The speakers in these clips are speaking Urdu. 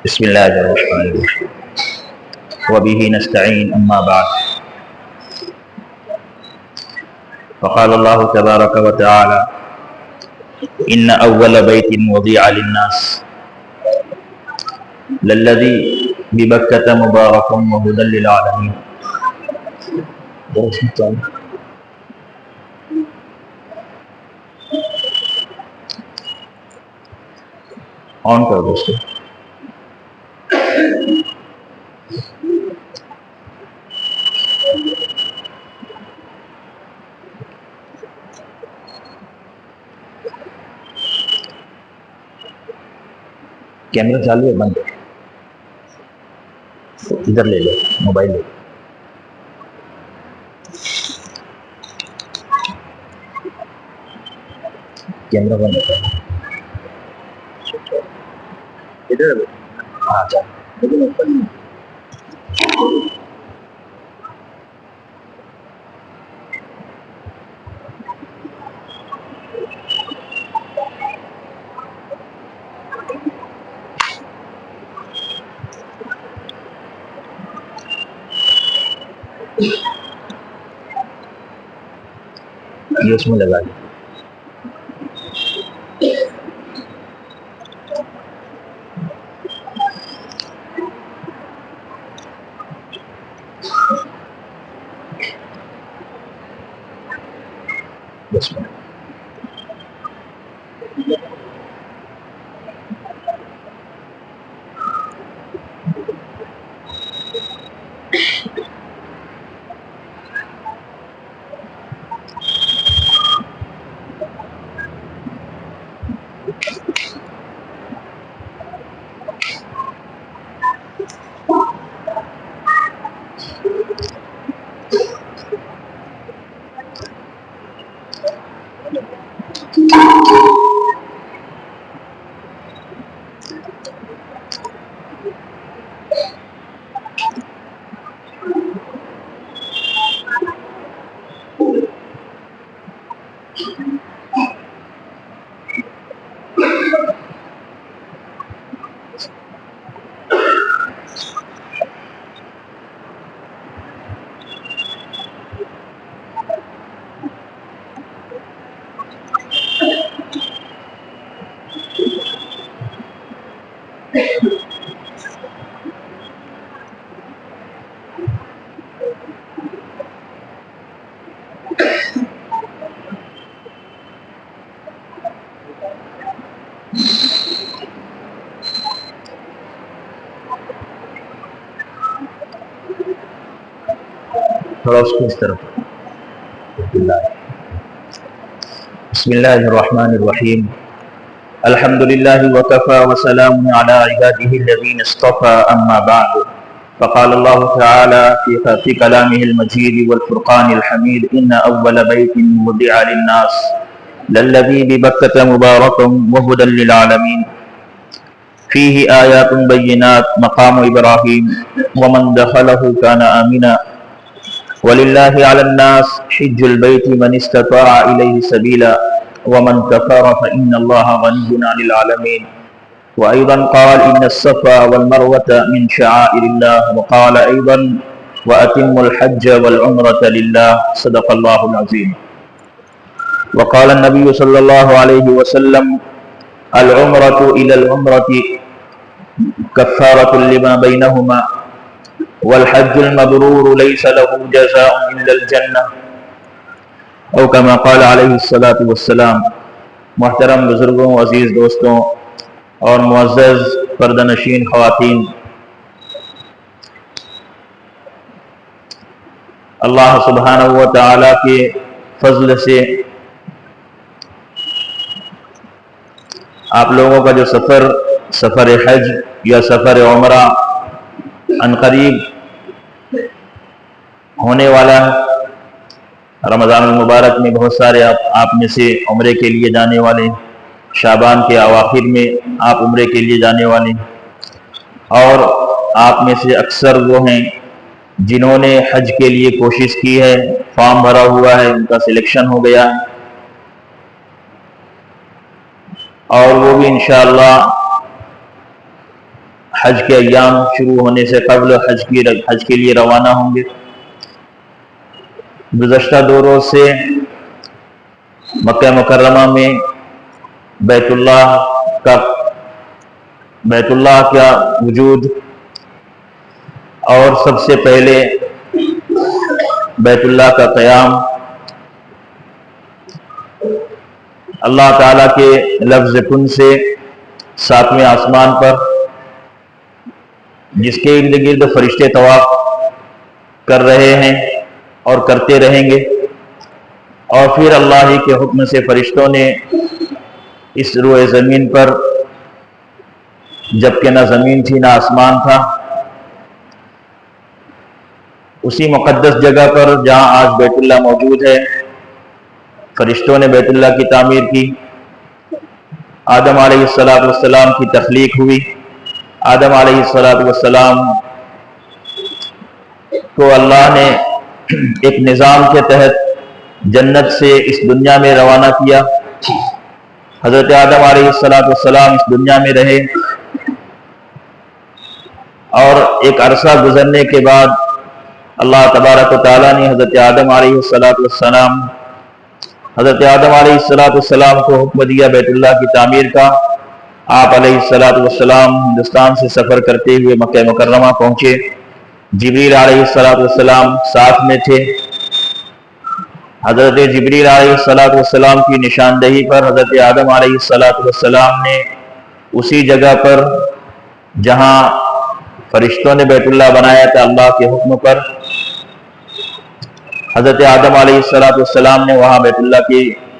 بسم اللہ الرحمن الرحیم وبه نستعین اما بعد فقال اللہ تبارک وتعالی ان اول بیت وضع للناس للذی ببکۃ مبارک وہدی للعالمین. آن کر دوستو. کیمرہ چالو ہے بند ہے. ادھر لے لو موبائل لے لو. کیمرہ بند ہے. ادھر ہاں چل. یہ اس میں لگا دیں. بس میں تھوڑا اس کو اس طرف. بسم اللہ الرحمن الرحیم الحمد للہ وکفى وسلام علی عباده الذین اصطفى اما بعد فقال اللہ تعالی في کلامه المجید والفرقان الحمید ان اول بیت وضع للناس للذی ببکۃ مبارک وہدی للعالمین فیہ آیات بینات مقام ابراہیم ومن دخلہ کان آمنا وَلِلَّهِ عَلَى النَّاسِ حِجُّ الْبَيْتِ مَنِ اسْتَطَاعَ إِلَيْهِ سَبِيلًا وَمَنْ كَفَرَ فَإِنَّ اللَّهَ غَنِيٌّ عَنِ الْعَالَمِينَ وَأَيْضًا قَالَ إِنَّ الصَّفَا وَالْمَرْوَةَ مِنْ شَعَائِرِ اللَّهِ وَقَالَ أَيْضًا وَأَتِمُّوا الْحَجَّ وَالْعُمْرَةَ لِلَّهِ صدق اللَّهُ الْعَظِيمُ. وقال النبي صلى الله عليه وسلم العمرة إلى العمرة كفارة لما بينهما والحج المبرور ليس له جزاء إلا الجنة او كما قال علیہ الصلاۃ والسلام. محترم بزرگوں، عزیز دوستوں اور معزز پردہ نشین خواتین، اللہ سبحانہ و تعالی کے فضل سے آپ لوگوں کا جو سفر سفر حج یا سفر عمرہ عنقریب ہونے والا ہے۔ رمضان المبارک میں بہت سارے آپ میں سے عمرے کے لیے جانے والے ہیں، شعبان کے اواخر میں آپ عمرے کے لیے جانے والے ہیں، اور آپ میں سے اکثر وہ ہیں جنہوں نے حج کے لیے کوشش کی ہے، فارم بھرا ہوا ہے، ان کا سلیکشن ہو گیا ہے، اور وہ بھی انشاءاللہ حج کے ایام شروع ہونے سے قبل حج کے لیے روانہ ہوں گے۔ گزشتہ 2 روز سے مکہ مکرمہ میں بیت اللہ کا وجود، اور سب سے پہلے بیت اللہ کا قیام، اللہ تعالیٰ کے لفظ کن سے 7ویں آسمان پر، جس کے ارد گرد فرشتے طواف کر رہے ہیں اور کرتے رہیں گے، اور پھر اللہ ہی کے حکم سے فرشتوں نے اس روئے زمین پر، جبکہ نہ زمین تھی نہ آسمان تھا، اسی مقدس جگہ پر جہاں آج بیت اللہ موجود ہے، فرشتوں نے بیت اللہ کی تعمیر کی۔ آدم علیہ السلام کی تخلیق ہوئی۔ آدم علیہ السلام کو اللہ نے ایک نظام کے تحت جنت سے اس دنیا میں روانہ کیا۔ حضرت آدم علیہ السلام اس دنیا میں رہے، اور ایک عرصہ گزرنے کے بعد اللہ تبارک و تعالیٰ نے حضرت آدم علیہ السلام کو حکم دیا بیت اللہ کی تعمیر کا۔ آپ علیہ السلام ہندوستان سے سفر کرتے ہوئے مکہ مکرمہ پہنچے۔ جبریل علیہ السلام ساتھ میں تھے۔ حضرت جبریل علیہ السلام کی نشاندہی پر حضرت آدم علیہ السلام نے اسی جگہ پر جہاں فرشتوں نے بیت اللہ بنایا تھا اللہ کے حکم پر، حضرت آدم علیہ السلام نے وہاں بیت اللہ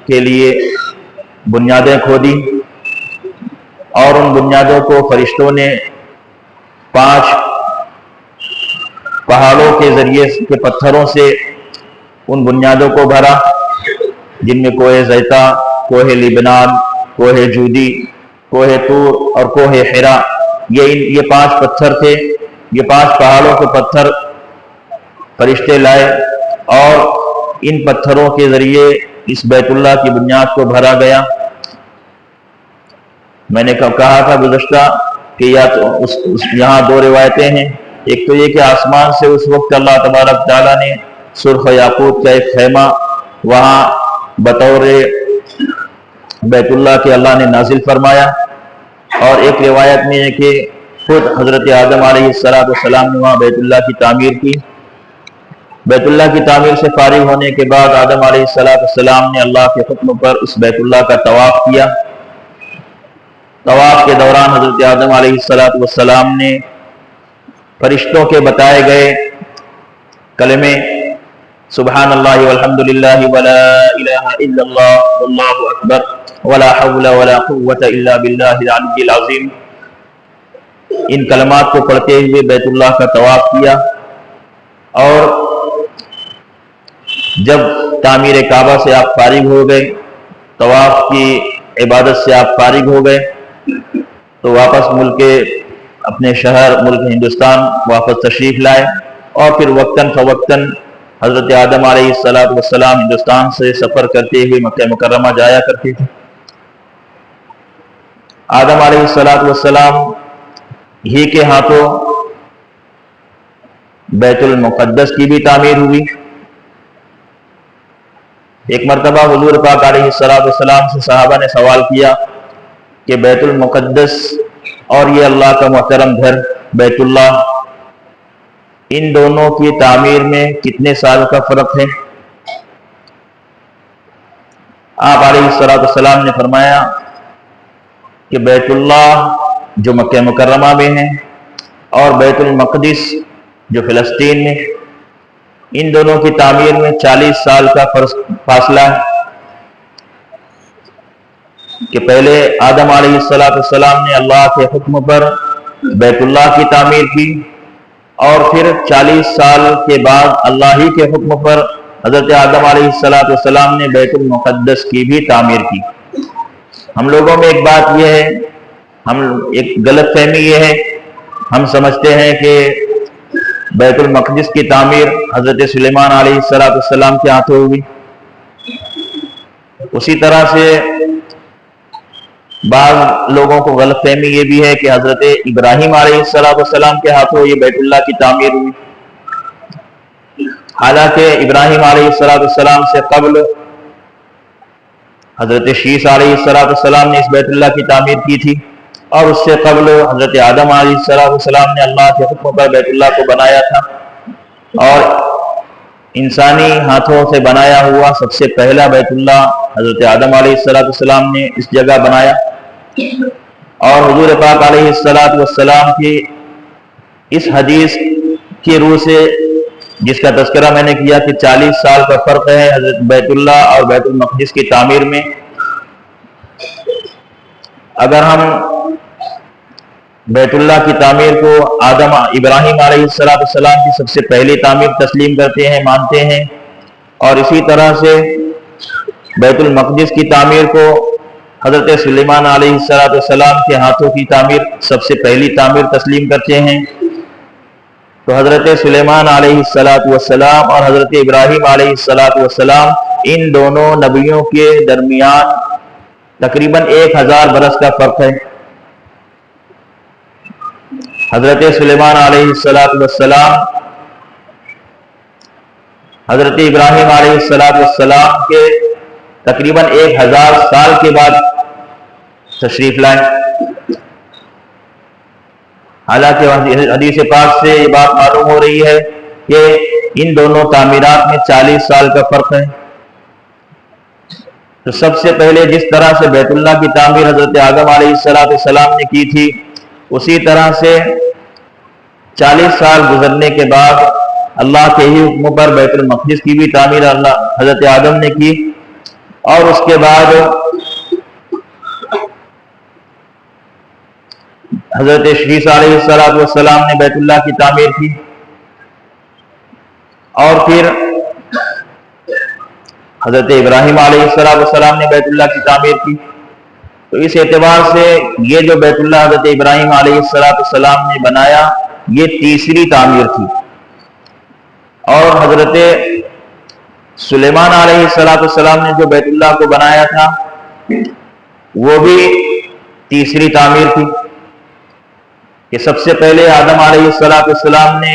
کے لیے بنیادیں کھودی، اور ان بنیادوں کو فرشتوں نے 5 پہاڑوں کے ذریعے کے پتھروں سے ان بنیادوں کو بھرا، جن میں کوہ زیتا، کوہ لبنان، کوہ جودی، کوہ طور اور کوہ حرا، یہ 5 پتھر تھے۔ یہ 5 پہاڑوں کے پتھر فرشتے لائے، اور ان پتھروں کے ذریعے اس بیت اللہ کی بنیاد کو بھرا گیا۔ میں نے کہا تھا گزشتہ کہ یہاں 2 روایتیں ہیں۔ ایک تو یہ کہ آسمان سے اس وقت اللہ تبارک تعالیٰ نے سرخ یاقوت کا ایک خیمہ وہاں بطور بیت اللہ کے اللہ نے نازل فرمایا، اور ایک روایت میں ہے کہ خود حضرت آدم علیہ السلام نے وہاں بیت اللہ کی تعمیر کی۔ بیت اللہ کی تعمیر سے فارغ ہونے کے بعد آدم علیہ السلام نے اللہ کے حکم پر اس بیت اللہ کا طواف کیا۔ طواف کے دوران حضرت آدم علیہ السلام نے فرشتوں کے بتائے گئے کلمے سبحان اللہ والحمد للہ ولا الہ الا اللہ واللہ اکبر ولا حول ولا قوة الا باللہ العلی العظیم، ان کلمات کو پڑھتے ہوئے بیت اللہ کا طواف کیا، اور جب تعمیر کعبہ سے آپ فارغ ہو گئے، طواف کی عبادت سے آپ فارغ ہو گئے، تو واپس اپنے شہر ملک ہندوستان واپس تشریف لائے، اور پھر وقتاً فوقتاً حضرت آدم علیہ السلام ہندوستان سے سفر کرتے ہوئے مکہ مکرمہ جایا کرتے تھے۔ آدم علیہ السلام ہی کے ہاتھوں بیت المقدس کی بھی تعمیر ہوئی۔ ایک مرتبہ حضور پاک علیہ السلام سے صحابہ نے سوال کیا کہ بیت المقدس اور یہ اللہ کا محترم گھر بیت اللہ، ان دونوں کی تعمیر میں کتنے سال کا فرق ہے؟ آپ علیہ السلام نے فرمایا کہ بیت اللہ جو مکہ مکرمہ میں ہے اور بیت المقدس جو فلسطین میں، ان دونوں کی تعمیر میں 40 سال کا فاصلہ ہے۔ کہ پہلے آدم علیہ السلام نے اللہ کے حکم پر بیت اللہ کی تعمیر کی، اور پھر 40 سال کے بعد اللہ ہی کے حکم پر حضرت آدم علیہ السلام نے بیت المقدس کی بھی تعمیر کی۔ ہم لوگوں میں ایک بات یہ ہے، ایک غلط فہمی یہ ہے، ہم سمجھتے ہیں کہ بیت المقدس کی تعمیر حضرت سلیمان علیہ السلام کے ہاتھوں ہوئی۔ اسی طرح سے بعض لوگوں کو غلط فہمی یہ بھی ہے کہ حضرت ابراہیم علیہ السلام کے ہاتھوں یہ بیت اللہ کی تعمیر ہوئی، حالانکہ ابراہیم علیہ السلام سے قبل حضرت شیس علیہ السلام نے اس بیت اللہ کی تعمیر کی تھی، اور اس سے قبل حضرت آدم علیہ السلام نے اللہ کے حکم پر بیت اللہ کو بنایا تھا، اور انسانی ہاتھوں سے بنایا ہوا سب سے پہلا بیت اللہ حضرت آدم علیہ السلام نے اس جگہ بنایا۔ اور حضور پاک علیہ السلام کی اس حدیث کی روح سے، جس کا تذکرہ میں نے کیا کہ 40 سال کا فرق ہے حضرت بیت اللہ اور بیت المقدس کی تعمیر میں، اگر ہم بیت اللہ کی تعمیر کو ابراہیم علیہ السلام کی سب سے پہلی تعمیر تسلیم کرتے ہیں، مانتے ہیں، اور اسی طرح سے بیت المقدس کی تعمیر کو حضرت سلیمان علیہ السلام کے ہاتھوں کی تعمیر سب سے پہلی تعمیر تسلیم کرتے ہیں، تو حضرت سلیمان علیہ السلام اور حضرت ابراہیم علیہ السلام ان دونوں نبیوں کے درمیان تقریباً 1000 برس کا فرق ہے۔ حضرت سلیمان علیہ السلام حضرت ابراہیم علیہ السلام کے تقریباً 1000 سال کے بعد تشریف لائے، حالانکہ حدیث پاک سے یہ بات معلوم ہو رہی ہے کہ ان دونوں تعمیرات میں 40 سال کا فرق ہے۔ تو سب سے پہلے جس طرح سے بیت اللہ کی تعمیر حضرت آدم علیہ السلام نے کی تھی، اسی طرح سے 40 سال گزرنے کے بعد اللہ کے ہی حکم پر بیت المقدس کی بھی تعمیر حضرت آدم نے کی، اور اس کے بعد حضرت شیس علیہ السلام نے بیت اللہ کی تعمیر کی، اور پھر حضرت ابراہیم علیہ السلام نے بیت اللہ کی تعمیر کی۔ تو اس اعتبار سے یہ جو بیت اللہ حضرت ابراہیم علیہ السلام نے بنایا، یہ تیسری تعمیر تھی، اور حضرت سلیمان علیہ السلام نے جو بیت اللہ کو بنایا تھا وہ بھی تیسری تعمیر تھی، کہ سب سے پہلے آدم علیہ السلام نے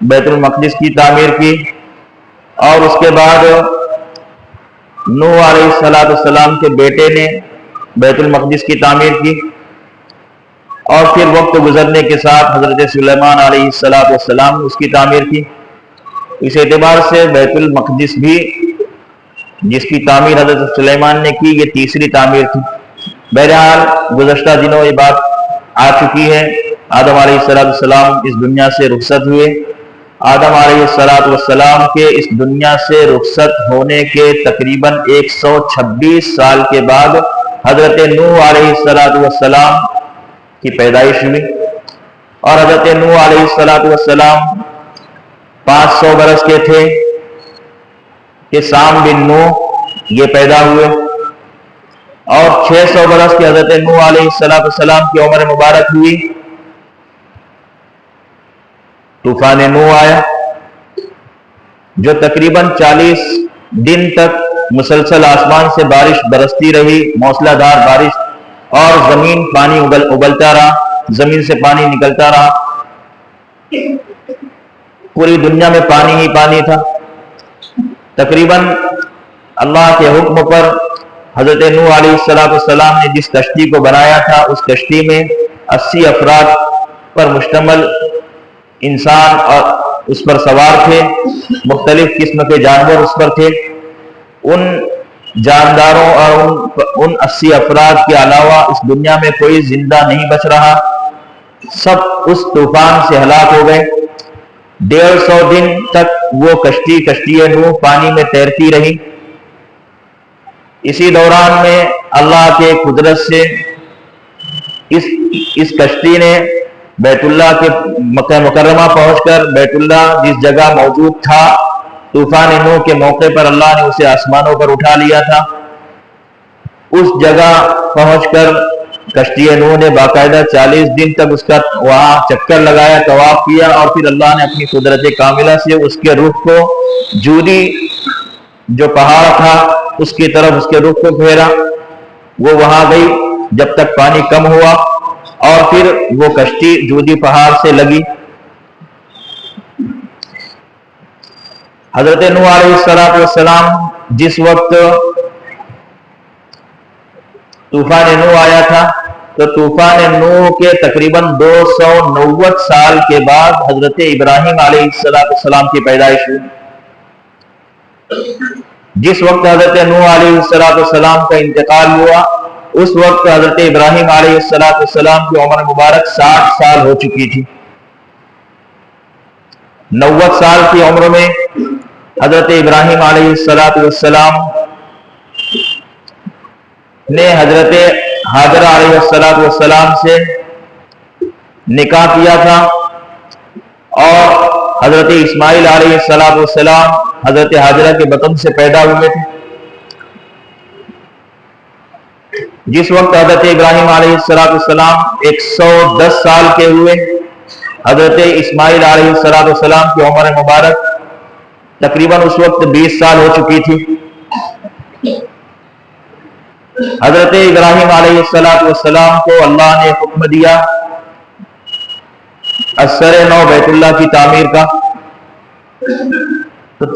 بیت المقدس کی تعمیر کی، اور اس کے بعد نوح علیہ السلام کے بیٹے نے بیت المقدس کی تعمیر کی، اور پھر وقت گزرنے کے ساتھ حضرت سلیمان علیہ السلام نے اس کی تعمیر کی۔ اس اعتبار سے بیت المقدس بھی جس کی تعمیر حضرت سلیمان نے کی، یہ تیسری تعمیر تھی۔ بہرحال گزشتہ دنوں یہ بات آ چکی ہے، آدم علیہ السلام اس دنیا سے رخصت ہوئے۔ آدم علیہ السلام کے اس دنیا سے رخصت ہونے کے تقریباً 126 سال کے بعد حضرت نوح علیہ السلام کی پیدائش ہوئی، اور حضرت نوح علیہ السلام 500 برس کے تھے کہ سام بن نوح یہ پیدا ہوئے، اور 600 برس کے حضرت نوح علیہ السلام کی عمر مبارک ہوئی، طوفان نوح آیا جو تقریباً 40 دن تک مسلسل آسمان سے بارش برستی رہی، موسلا دھار بارش، اور زمین پانی ابلتا رہا، زمین سے پانی نکلتا رہا، پوری دنیا میں پانی ہی پانی تھا۔ تقریباً اللہ کے حکم پر حضرت نوح علیہ السلام نے جس کشتی کو بنایا تھا، اس کشتی میں 80 افراد پر مشتمل انسان اور اس پر سوار تھے، مختلف قسم کے جانور اس پر تھے۔ ان جانداروں اور ان 80 افراد کے علاوہ اس دنیا میں کوئی زندہ نہیں بچ رہا، سب اس طوفان سے ہلاک ہو گئے۔ 150 دن تک وہ کشتی نوح پانی میں تیرتی رہی۔ اسی دوران میں اللہ کے قدرت سے اس کشتی نے بیت اللہ کے مکہ مکرمہ پہنچ کر بیت اللہ جس جگہ موجود تھا طوفان نوح کے موقع پر اللہ نے اسے آسمانوں پر اٹھا لیا تھا، اس جگہ پہنچ کر کشتی نوح نے باقاعدہ 40 دن تک اس کا وہاں چکر لگایا، طواف کیا، اور پھر اللہ نے اپنی قدرت کاملہ سے اس کے رخ کو جودی جو پہاڑ تھا اس کی طرف اس کے رخ کو پھیرا، وہ وہاں گئی جب تک پانی کم ہوا، اور پھر وہ کشتی جودی پہاڑ سے لگی۔ حضرت نوح علیہ السلام جس وقت طوفان نوح آیا تھا تو طوفان نوح کے تقریباً 290 سال کے بعد حضرت ابراہیم علیہ السلام کی پیدائش ہوئی۔ جس وقت حضرت نوح علیہ السلام کا انتقال ہوا اس وقت حضرت ابراہیم علیہ السلام کی عمر مبارک 60 سال ہو چکی تھی۔ 90 سال کی عمر میں حضرت ابراہیم علیہ السلام نے حضرت حاجرہ علیہ السلام سے نکاح کیا تھا، اور حضرت اسماعیل علیہ السلام حضرت حاجرہ کے بطن سے پیدا ہوئے تھے۔ جس وقت حضرت ابراہیم علیہ السلام 110 سال کے ہوئے، حضرت اسماعیل علیہ السلام کی عمر مبارک تقریباً اس وقت 20 سال ہو چکی تھی۔ حضرت ابراہیم علیہ السلام کو اللہ نے حکم دیا اثر نو بیت اللہ کی تعمیر کا، تو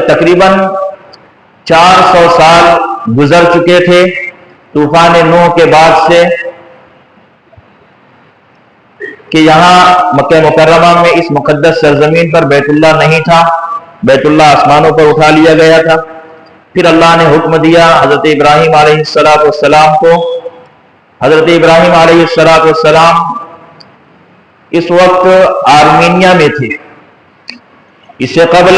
تقریباً 400 سال گزر چکے تھے طوفان نوح کے بعد سے، کہ یہاں مکہ مکرمہ میں اس مقدس سرزمین پر بیت اللہ نہیں تھا، بیت اللہ آسمانوں پر اٹھا لیا گیا تھا۔ پھر اللہ نے حکم دیا حضرت ابراہیم علیہ السلام کو۔ حضرت ابراہیم علیہ السلام اس وقت آرمینیا میں تھے۔ اس سے قبل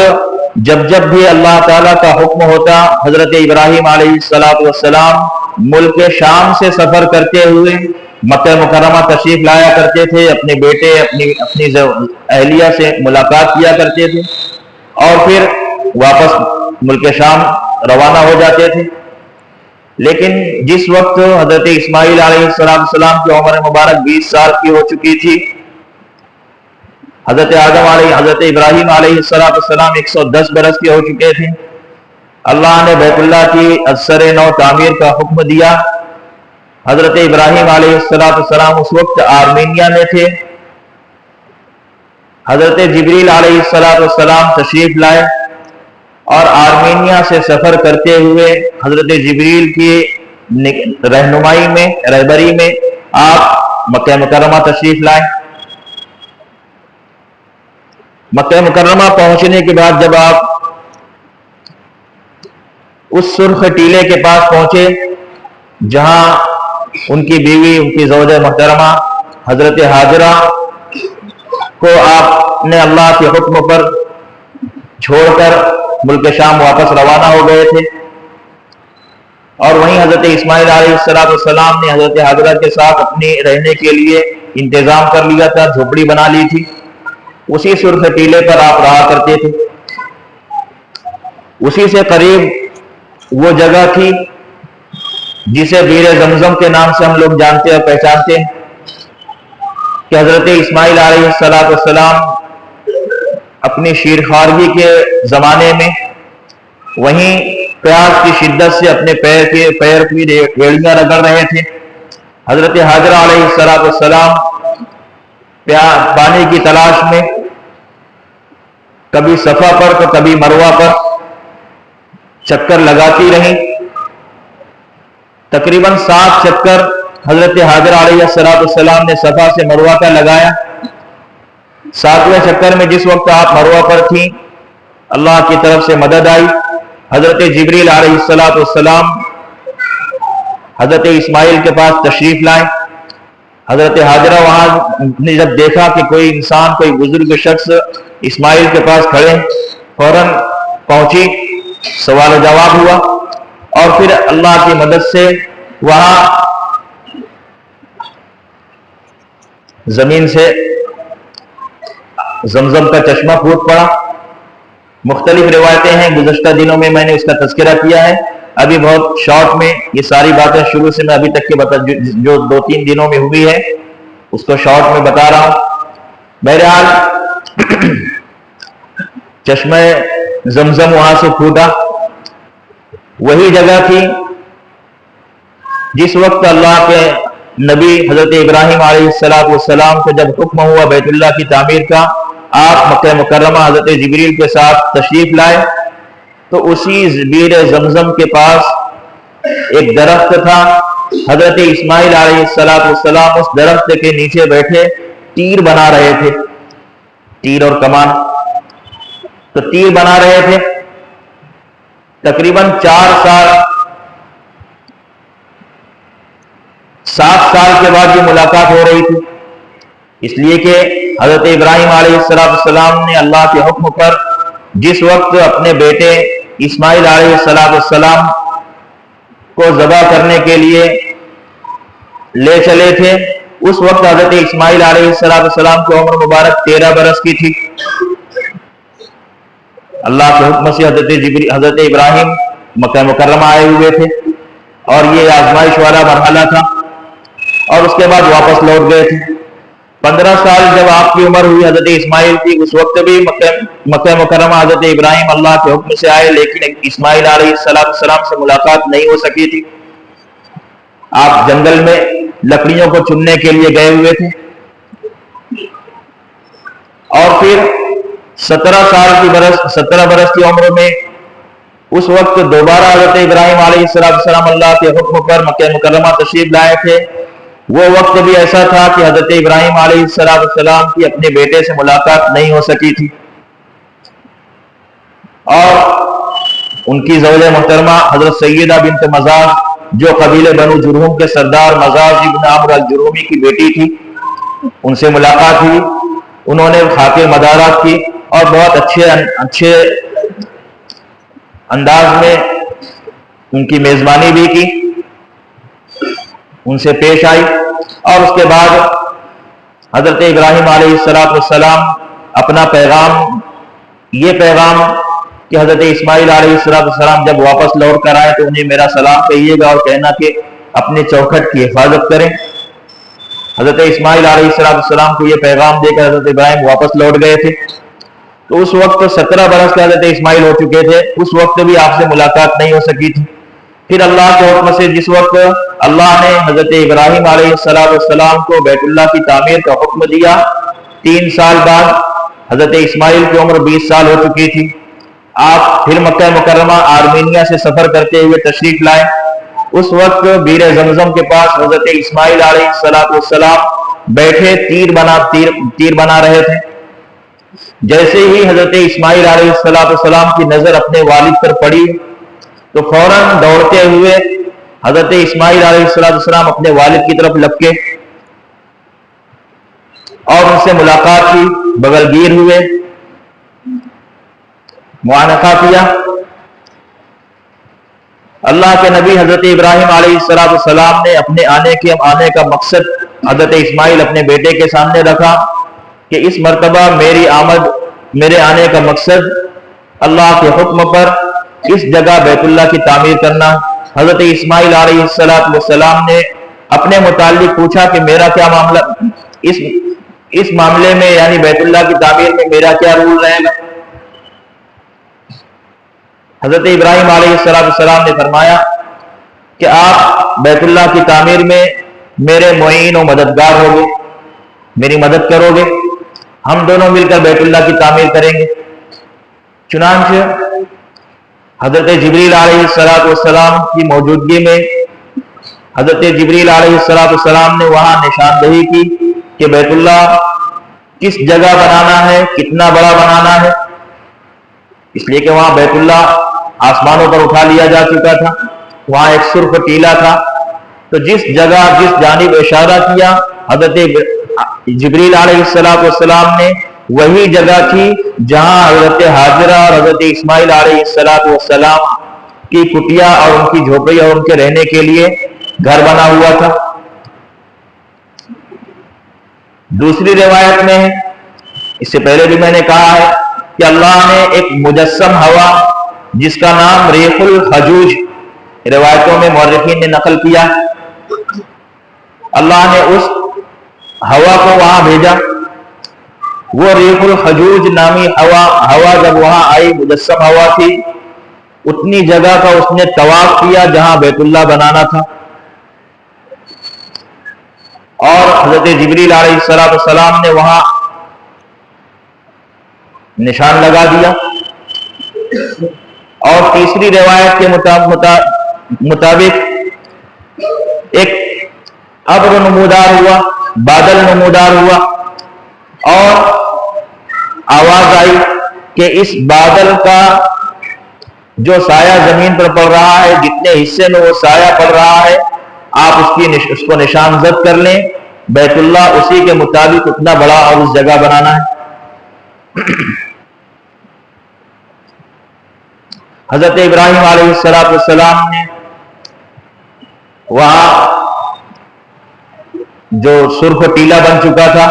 جب بھی اللہ تعالیٰ کا حکم ہوتا حضرت ابراہیم علیہ السلام ملک شام سے سفر کرتے ہوئے مکہ مکرمہ تشریف لایا کرتے تھے، اپنے بیٹے اپنی اہلیہ سے ملاقات کیا کرتے تھے، اور پھر واپس ملک شام روانہ ہو جاتے تھے۔ لیکن جس وقت حضرت اسماعیل علیہ السلام کی عمر مبارک 20 سال کی ہو چکی تھی، حضرت ابراہیم علیہ السلام 110 برس کے ہو چکے تھے، اللہ نے بیت اللہ کی اثر نو تعمیر کا حکم دیا۔ حضرت ابراہیم علیہ السلام اس وقت آرمینیا میں تھے۔ حضرت جبریل علیہ السلام تشریف لائے، اور آرمینیا سے سفر کرتے ہوئے حضرت جبریل کی رہبری میں آپ مکہ مکرمہ تشریف لائے۔ مکہ مکرمہ پہنچنے کے بعد جب آپ اس سرخ ٹیلے کے پاس پہنچے جہاں ان کی بیوی، ان کی زوجہ محترمہ حضرت حاجرہ کو آپ نے اللہ کے حکم پر چھوڑ کر ملک شام واپس روانہ ہو گئے تھے، اور وہیں حضرت اسماعیل علیہ السلام نے حضرت حاجرہ کے ساتھ اپنے رہنے کے لیے انتظام کر لیا تھا، جھوپڑی بنا لی تھی۔ اسی سرخ ٹیلے پر آپ رہا کرتے تھے۔ اسی سے قریب وہ جگہ تھی جسے بیر زمزم کے نام سے ہم لوگ جانتے اور پہچانتے ہیں، کہ حضرت اسماعیل علیہ السلام اپنی شیرخوارگی کے زمانے میں وہیں پیاس کی شدت سے اپنے پیر کی ایڑیاں رگڑ رہے تھے۔ حضرت حاجرہ علیہ السلام پانی کی تلاش میں کبھی صفا پر تو کبھی مروہ پر چکر لگاتی رہیں۔ تقریباً 7 چکر حضرت حاجرہ علیہ السلام نے صفا سے مروہ کا لگایا۔ 7ویں چکر میں جس وقت آپ مروہ پر تھیں، اللہ کی طرف سے مدد آئی۔ حضرت جبریل علیہ السلام حضرت اسماعیل کے پاس تشریف لائے۔ حضرت حاجرہ وہاں نے جب دیکھا کہ کوئی انسان، کوئی بزرگ شخص اسماعیل کے پاس کھڑے، فوراً پہنچی، سوال و جواب ہوا، اور پھر اللہ کی مدد سے وہاں زمین سے زمزم کا چشمہ پھوٹ پڑا. مختلف روایتیں ہیں، گزشتہ دنوں میں میں نے اس کا تذکرہ کیا ہے. ابھی بہت شارٹ میں یہ ساری باتیں شروع سے میں ابھی تک کے جو 2-3 دنوں میں ہوئی ہے اس کو شارٹ میں بتا رہا ہوں. بہرحال چشمہ زمزم وہاں سے پھوٹا. وہی جگہ تھی جس وقت اللہ کے نبی حضرت ابراہیم علیہ السلام کو جب حکم ہوا بیت اللہ کی تعمیر کا، آپ مکہ مکرمہ حضرت جبریل کے ساتھ تشریف لائے تو اسی بیر زمزم کے پاس ایک درخت تھا. حضرت اسماعیل علیہ السلام اس درخت کے نیچے بیٹھے تیر بنا رہے تھے، تیر اور کمان. تو تیر بنا رہے تھے. تقریباً 7 سال کے بعد یہ ملاقات ہو رہی تھی، اس لیے کہ حضرت ابراہیم علیہ السلام نے اللہ کے حکم پر جس وقت اپنے بیٹے اسماعیل علیہ السلام کو ذبح کرنے کے لیے لے چلے تھے، اس وقت حضرت اسماعیل علیہ السلام کی عمر مبارک 13 برس کی تھی. اللہ کے حکم سے حضرت ابراہیم مکہ مکرمہ آئے ہوئے تھے اور یہ آزمائش والا مرحلہ تھا اور اس کے بعد واپس لوٹ گئے تھے. 15 سال جب آپ کی عمر ہوئی حضرت اسماعیل کی، اس وقت بھی مکہ مکرمہ حضرت ابراہیم اللہ کے حکم سے آئے، لیکن اسماعیل علیہ السلام سے ملاقات نہیں ہو سکی تھی. آپ جنگل میں لکڑیوں کو چننے کے لیے گئے ہوئے تھے اور پھر 17 برس کی عمر میں اس وقت دوبارہ حضرت ابراہیم علیہ السلام اللہ کے حکم پر مکہ مکرمہ تشریف لائے تھے. وہ وقت بھی ایسا تھا کہ حضرت ابراہیم علیہ السلام کی اپنے بیٹے سے ملاقات نہیں ہو سکی تھی اور ان کی زوج محترمہ حضرت سیدہ بنت مزاح جو قبیلے بنو جرہم کے سردار مزاح ابن عمرو الجرہمی کی بیٹی تھی، ان سے ملاقات ہوئی. انہوں نے خاطر مدارات کی اور بہت اچھے انداز میں ان کی میزبانی بھی کی، ان سے پیش آئی. اور اس کے بعد حضرت ابراہیم علیہ السلام اپنا پیغام کہ حضرت اسماعیل علیہ السلام جب واپس لوٹ کر آئے تو انہیں میرا سلام کہیے گا اور کہنا کہ اپنے چوکھٹ کی حفاظت کریں. حضرت اسماعیل علیہ السلام کو یہ پیغام دے کر حضرت ابراہیم واپس لوٹ گئے تھے. تو اس وقت 17 برس کے حضرت اسماعیل ہو چکے تھے، اس وقت بھی آپ سے ملاقات نہیں ہو سکی تھی. پھر اللہ کے حکم سے جس وقت اللہ نے حضرت ابراہیم علیہ السلام کو بیت اللہ کی تعمیر کا حکم دیا، 3 سال بعد حضرت اسماعیل کی عمر 20 سال ہو چکی تھی. آپ پھر مکہ مکرمہ آرمینیا سے سفر کرتے ہوئے تشریف لائے. اس وقت بیر زمزم کے پاس حضرت اسماعیل علیہ السلام بیٹھے تیر بنا رہے تھے. جیسے ہی حضرت اسماعیل علیہ السلام کی نظر اپنے والد پر پڑی تو فوراً دوڑتے ہوئے حضرت اسماعیل علیہ السلام اپنے والد کی طرف لپکے اور ان سے ملاقات کی، بغل گیر ہوئے، معانقہ کیا. اللہ کے نبی حضرت ابراہیم علیہ السلام نے اپنے آنے کا مقصد حضرت اسماعیل اپنے بیٹے کے سامنے رکھا کہ اس مرتبہ میرے آنے کا مقصد اللہ کے حکم پر اس جگہ بیت اللہ کی تعمیر کرنا. حضرت اسماعیل علیہ السلام نے اپنے متعلق پوچھا کہ میرا کیا معاملہ اس معاملے میں، یعنی بیت اللہ کی تعمیر میں میرا کیا رول رہے گا. حضرت ابراہیم علیہ السلام نے فرمایا کہ آپ بیت اللہ کی تعمیر میں میرے معین و مددگار ہوگے، میری مدد کرو گے، ہم دونوں مل کر بیت اللہ کی تعمیر کریں گے. چنانچہ حضرت جبریل علیہ السلام کی موجودگی میں حضرت جبریل علیہ السلام نے وہاں نشاندہی کی کہ بیت اللہ کس جگہ بنانا ہے، کتنا بڑا بنانا ہے. اس لیے کہ وہاں بیت اللہ آسمانوں پر اٹھا لیا جا چکا تھا، وہاں ایک سرخ ٹیلا تھا. تو جس جانب اشارہ کیا حضرت جبریل علیہ السلام نے، وہی جگہ تھی جہاں حضرت حاجرہ اور حضرت اسماعیل علیہ السلام کی کٹیا اور ان کی جھوپڑی اور ان کے رہنے کے لیے گھر بنا ہوا تھا۔ دوسری روایت میں ہے، اس سے پہلے بھی میں نے کہا ہے کہ اللہ نے ایک مجسم ہوا جس کا نام ریح الحجوج روایتوں میں مورخین نے نقل کیا، اللہ نے اس ہوا کو وہاں بھیجا۔ وہ ریح الحجوج نامی ہوا جب وہاں آئی، مجسم ہوا تھی، اتنی جگہ کا اس نے طواف کیا جہاں بیت اللہ بنانا تھا، اور حضرت جبریل علیہ السلام نے وہاں نشان لگا دیا۔ اور تیسری روایت کے مطابق ایک ابر نمودار ہوا، بادل نمودار ہوا، اور آواز آئی کہ اس بادل کا جو سایہ زمین پر پڑ رہا ہے، جتنے حصے میں وہ سایہ پڑ رہا ہے، آپ اس کو نشان زد کر لیں، بیت اللہ اسی کے مطابق اتنا بڑا اور اس جگہ بنانا ہے۔ حضرت ابراہیم علیہ السلام نے وہاں جو سرخ ٹیلا بن چکا تھا،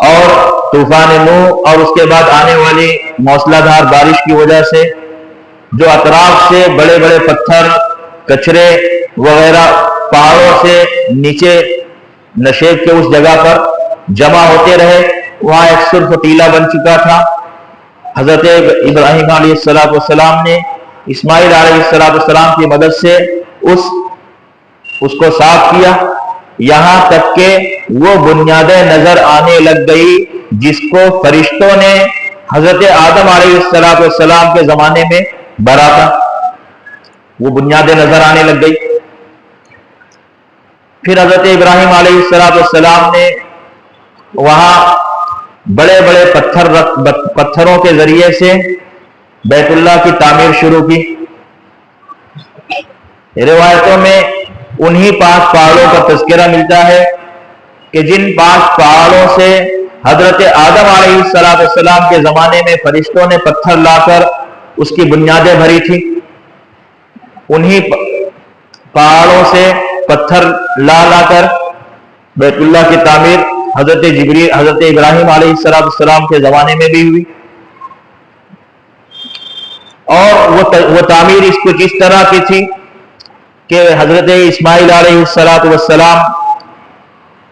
اور طوفان نوح اور اس کے بعد آنے والی موسلا دھار بارش کی وجہ سے جو اطراف سے بڑے بڑے پتھر، کچرے وغیرہ پہاڑوں سے نیچے نشیب کے اس جگہ پر جمع ہوتے رہے، وہاں ایک سرخ ٹیلا بن چکا تھا۔ حضرت ابراہیم علیہ السلام نے اسماعیل علیہ السلام کی مدد سے اس کو صاف کیا، یہاں تک کہ وہ بنیادیں نظر آنے لگ گئی جس کو فرشتوں نے حضرت آدم علیہ السلام کے زمانے میں بھرا تھا، وہ بنیادیں نظر آنے لگ گئی۔ پھر حضرت ابراہیم علیہ السلام نے وہاں بڑے بڑے پتھروں کے ذریعے سے بیت اللہ کی تعمیر شروع کی۔ روایتوں میں انہی 5 پہاڑوں کا تذکرہ ملتا ہے کہ جن 5 پہاڑوں سے حضرت آدم علیہ السلام کے زمانے میں فرشتوں نے پتھر لا کر اس کی بنیادیں بھری تھی، انہی پہاڑوں سے پتھر لا کر بیت اللہ کی تعمیر حضرت ابراہیم علیہ السلام کے زمانے میں بھی ہوئی۔ اور وہ تعمیر اس کو جس طرح کی تھی کہ حضرت اسماعیل علیہ السلام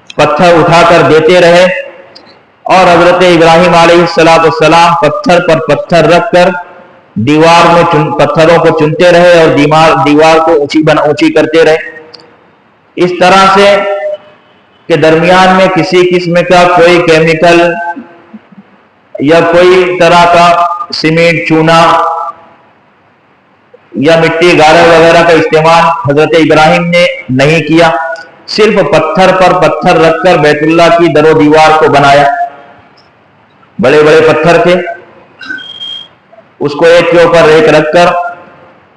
پتھر اٹھا کر دیتے رہے، اور حضرت ابراہیم علیہ السلام پتھر پر پتھر رکھ کر دیوار میں پتھروں کو چنتے رہے اور دیوار کو اونچی کرتے رہے، اس طرح سے کہ درمیان میں کسی قسم کا کوئی کیمیکل یا کوئی طرح کا سیمنٹ، چونا یا مٹی گارا وغیرہ کا استعمال حضرت ابراہیم نے نہیں کیا، صرف پتھر پر پتھر رکھ کر بیت اللہ کی در و دیوار کو بنایا۔ بڑے بڑے پتھر تھے، اس کو ایک کے اوپر ایک رکھ کر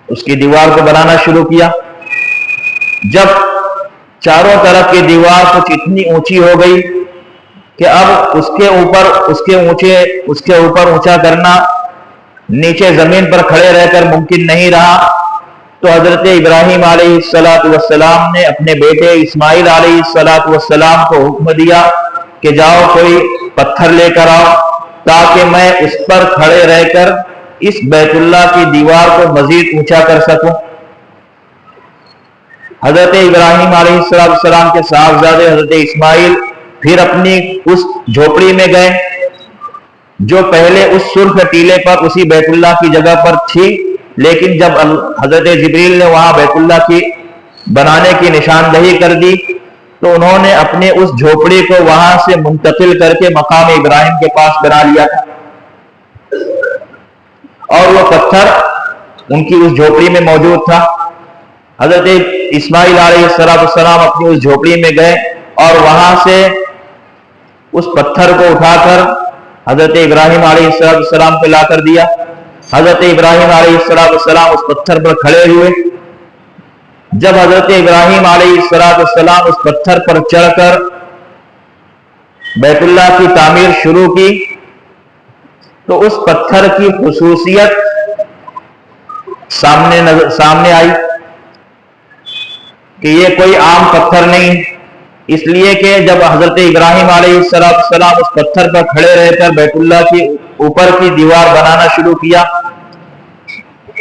اس کی دیوار کو بنانا شروع کیا۔ جب چاروں طرف کی دیوار کچھ اتنی اونچی ہو گئی کہ اب اس کے اوپر اونچا کرنا نیچے زمین پر کھڑے رہ کر ممکن نہیں رہا، تو حضرت ابراہیم علیہ السلام نے اپنے بیٹے اسماعیل علیہ السلام کو حکم دیا کہ جاؤ کوئی پتھر لے کر آؤ تاکہ میں اس پر کھڑے رہ کر اس بیت اللہ کی دیوار کو مزید اونچا کر سکوں۔ حضرت ابراہیم علیہ السلام کے صاحبزادے حضرت اسماعیل پھر اپنی اس جھوپڑی میں گئے جو پہلے اس سرخ ٹیلے پر اسی بیت اللہ کی جگہ پر تھی، لیکن جب حضرت جبریل نے وہاں بیت اللہ کی بنانے کی نشاندہی کر دی تو انہوں نے اپنے اس جھوپڑی کو وہاں سے منتقل کر کے مقام ابراہیم کے پاس بنا لیا تھا، اور وہ پتھر ان کی اس جھوپڑی میں موجود تھا۔ حضرت اسماعیل علیہ السلام اپنی اس جھوپڑی میں گئے اور وہاں سے اس پتھر کو اٹھا کر حضرت ابراہیم علیہ السلام پہ لا کر دیا۔ حضرت ابراہیم علیہ السلام اس پتھر پر کھڑے ہوئے۔ جب حضرت ابراہیم علیہ السلام اس پتھر پر چڑھ کر بیت اللہ کی تعمیر شروع کی تو اس پتھر کی خصوصیت سامنے آئی کہ یہ کوئی عام پتھر نہیں، اس لیے کہ جب حضرت ابراہیم علیہ السلام اس پتھر پر کھڑے رہ کر بیت اللہ کی اوپر کی دیوار بنانا شروع کیا،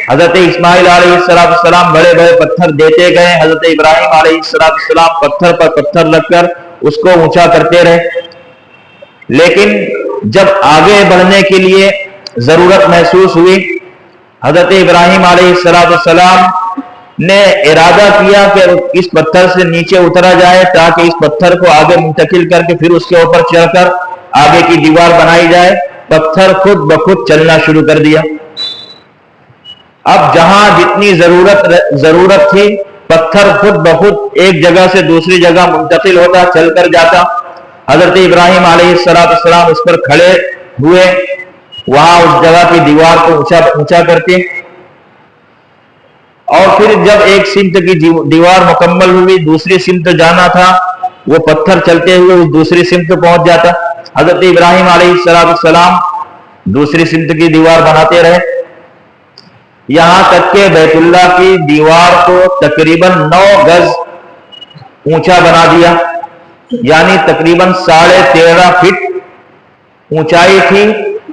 حضرت اسماعیل علیہ السلام بڑے بڑے پتھر دیتے گئے، حضرت ابراہیم علیہ السلام پتھر پر پتھر رکھ کر اس کو اونچا کرتے رہے، لیکن جب آگے بڑھنے کے لیے ضرورت محسوس ہوئی، حضرت ابراہیم علیہ السلام نے ارادہ کیا کہ اس پتھر سے نیچے اترا جائے تاکہ اس پتھر کو آگے منتقل کر کے پھر اس کے اوپر چڑھ کر آگے کی دیوار بنائی جائے۔ پتھر خود بخود چلنا شروع کر دیا۔ اب جہاں جتنی ضرورت تھی پتھر خود بخود ایک جگہ سے دوسری جگہ منتقل ہوتا، چل کر جاتا۔ حضرت ابراہیم علیہ السلام اس پر کھڑے ہوئے، وہاں اس جگہ کی دیوار کو اونچا کرتے، اور پھر جب ایک سمت کی دیوار مکمل ہوئی، دوسری سمت جانا تھا، وہ پتھر چلتے ہوئے اس دوسری سمت پہنچ جاتا۔ حضرت ابراہیم علیہ السلام دوسری سمت کی دیوار بناتے رہے، یہاں تک کہ بیت اللہ کی دیوار کو تقریباً 9 گز اونچا بنا دیا، یعنی تقریباً 13.5 فٹ اونچائی تھی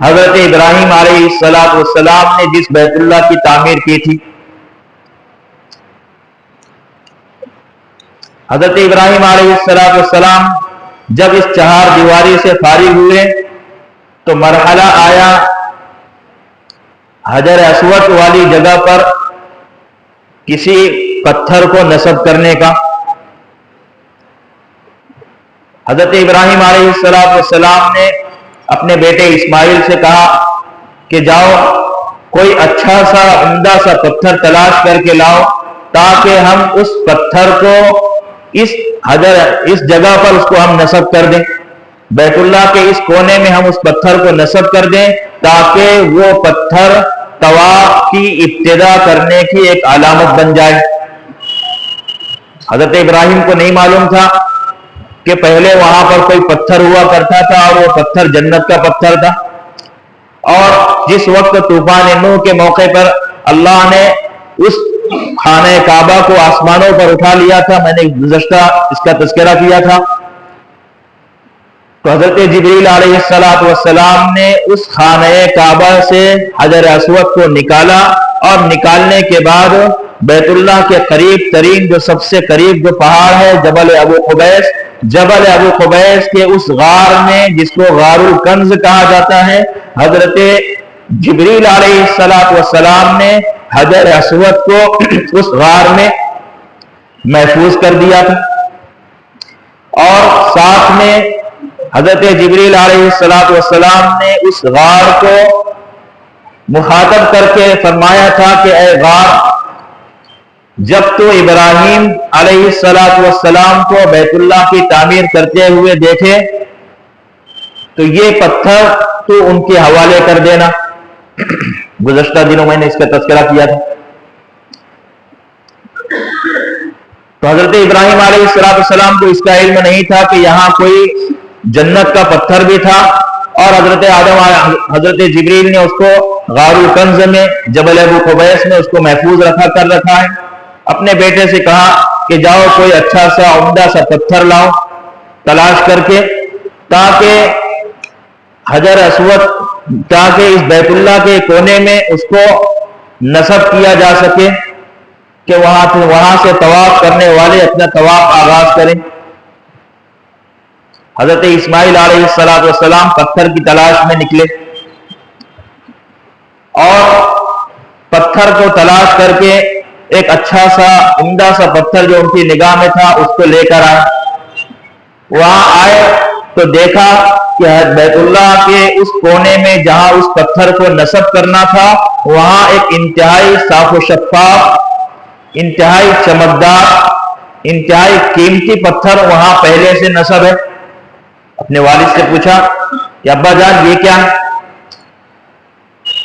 حضرت ابراہیم علیہ السلام نے جس بیت اللہ کی تعمیر کی تھی۔ حضرت ابراہیم علیہ السلام جب اس چہار دیواری سے فارغ ہوئے تو مرحلہ آیا حجر اسود والی جگہ پر کسی پتھر کو نصب کرنے کا۔ حضرت ابراہیم علیہ السلام نے اپنے بیٹے اسماعیل سے کہا کہ جاؤ کوئی اچھا سا عمدہ سا پتھر تلاش کر کے لاؤ تاکہ ہم اس پتھر کو اس جگہ پر اس کو ہم نصب کر دیں، بیت اللہ کے اس کونے میں ہم اس پتھر کو نصب کر دیں تاکہ وہ پتھر طواف کی ابتدا کرنے کی ایک علامت بن جائے۔ حضرت ابراہیم کو نہیں معلوم تھا کہ پہلے وہاں پر کوئی پتھر ہوا کرتا تھا اور وہ پتھر جنت کا پتھر تھا، اور جس وقت طوفان نوح کے موقع پر اللہ نے اس خانہ کعبہ کو آسمانوں پر اٹھا لیا تھا، میں نے گزشتہ اس کا تذکرہ کیا تھا، تو حضرت جبریل علیہ السلام نے اس خانہ کعبہ سے حجر اسود کو نکالا، اور نکالنے کے بعد بیت اللہ کے قریب ترین جو سب سے قریب جو پہاڑ ہے جبل ابو قبیس کے اس غار میں، جس کو غار الکنز کہا جاتا ہے، حضرت جبریل علیہ السلام نے حجر اسود کو اس غار میں محفوظ کر دیا تھا، اور ساتھ میں حضرت جبریل علیہ السلام نے اس غار کو مخاطب کر کے فرمایا تھا کہ اے غار، جب تو ابراہیم علیہ السلام کو بیت اللہ کی تعمیر کرتے ہوئے دیکھے تو یہ پتھر تو ان کے حوالے کر دینا۔ گزشتہ دنوں میں نے اس کا تذکرہ کیا تھا۔ تو حضرت ابراہیم علیہ السلام کو اس کا علم نہیں تھا کہ یہاں کوئی جنت کا پتھر بھی تھا، اور حضرت جبریل نے اس کو غار الکنز میں جبل ابو قبیس میں اس کو محفوظ رکھا ہے۔ اپنے بیٹے سے کہا کہ جاؤ کوئی اچھا سا عمدہ سا پتھر لاؤ تلاش کر کے، تاکہ حجر اسود، تاکہ اس بیت اللہ کے کونے میں اس کو نصب کیا جا سکے کہ وہاں سے طواف کرنے والے اپنا طواف آغاز کریں۔ حضرت اسماعیل علیہ السلام پتھر کی تلاش میں نکلے، اور پتھر کو تلاش کر کے ایک اچھا سا عمدہ سا پتھر جو ان کی نگاہ میں تھا اس کو لے کر آئے۔ وہاں آئے تو دیکھا کہ بیت اللہ کے اس کونے میں جہاں اس پتھر کو نصب کرنا تھا، وہاں ایک انتہائی صاف و شفاف، انتہائی چمکدار، انتہائی قیمتی پتھر وہاں پہلے سے نصب ہے۔ اپنے والد سے پوچھا کہ ابا جان یہ کیا ہے؟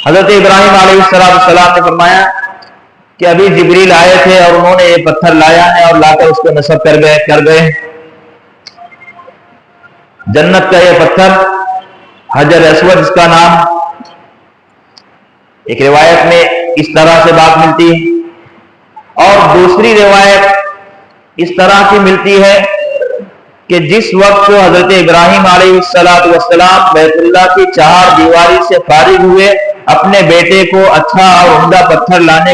حضرت ابراہیم علیہ السلام نے فرمایا کہ ابھی جبریل آئے تھے اور انہوں نے یہ پتھر لایا ہے اور لا کر اس کو نصب کر گئے۔ جنت کا یہ پتھر حجر اسود اس کا نام۔ ایک روایت میں اس طرح سے بات ملتی ہے، اور دوسری روایت اس طرح کی ملتی ہے کہ جس وقت حضرت ابراہیم علیہ السلام بیت اللہ کی چہار دیواری سے فارغ ہوئے، اپنے بیٹے کو اچھا اور عمدہ پتھر لانے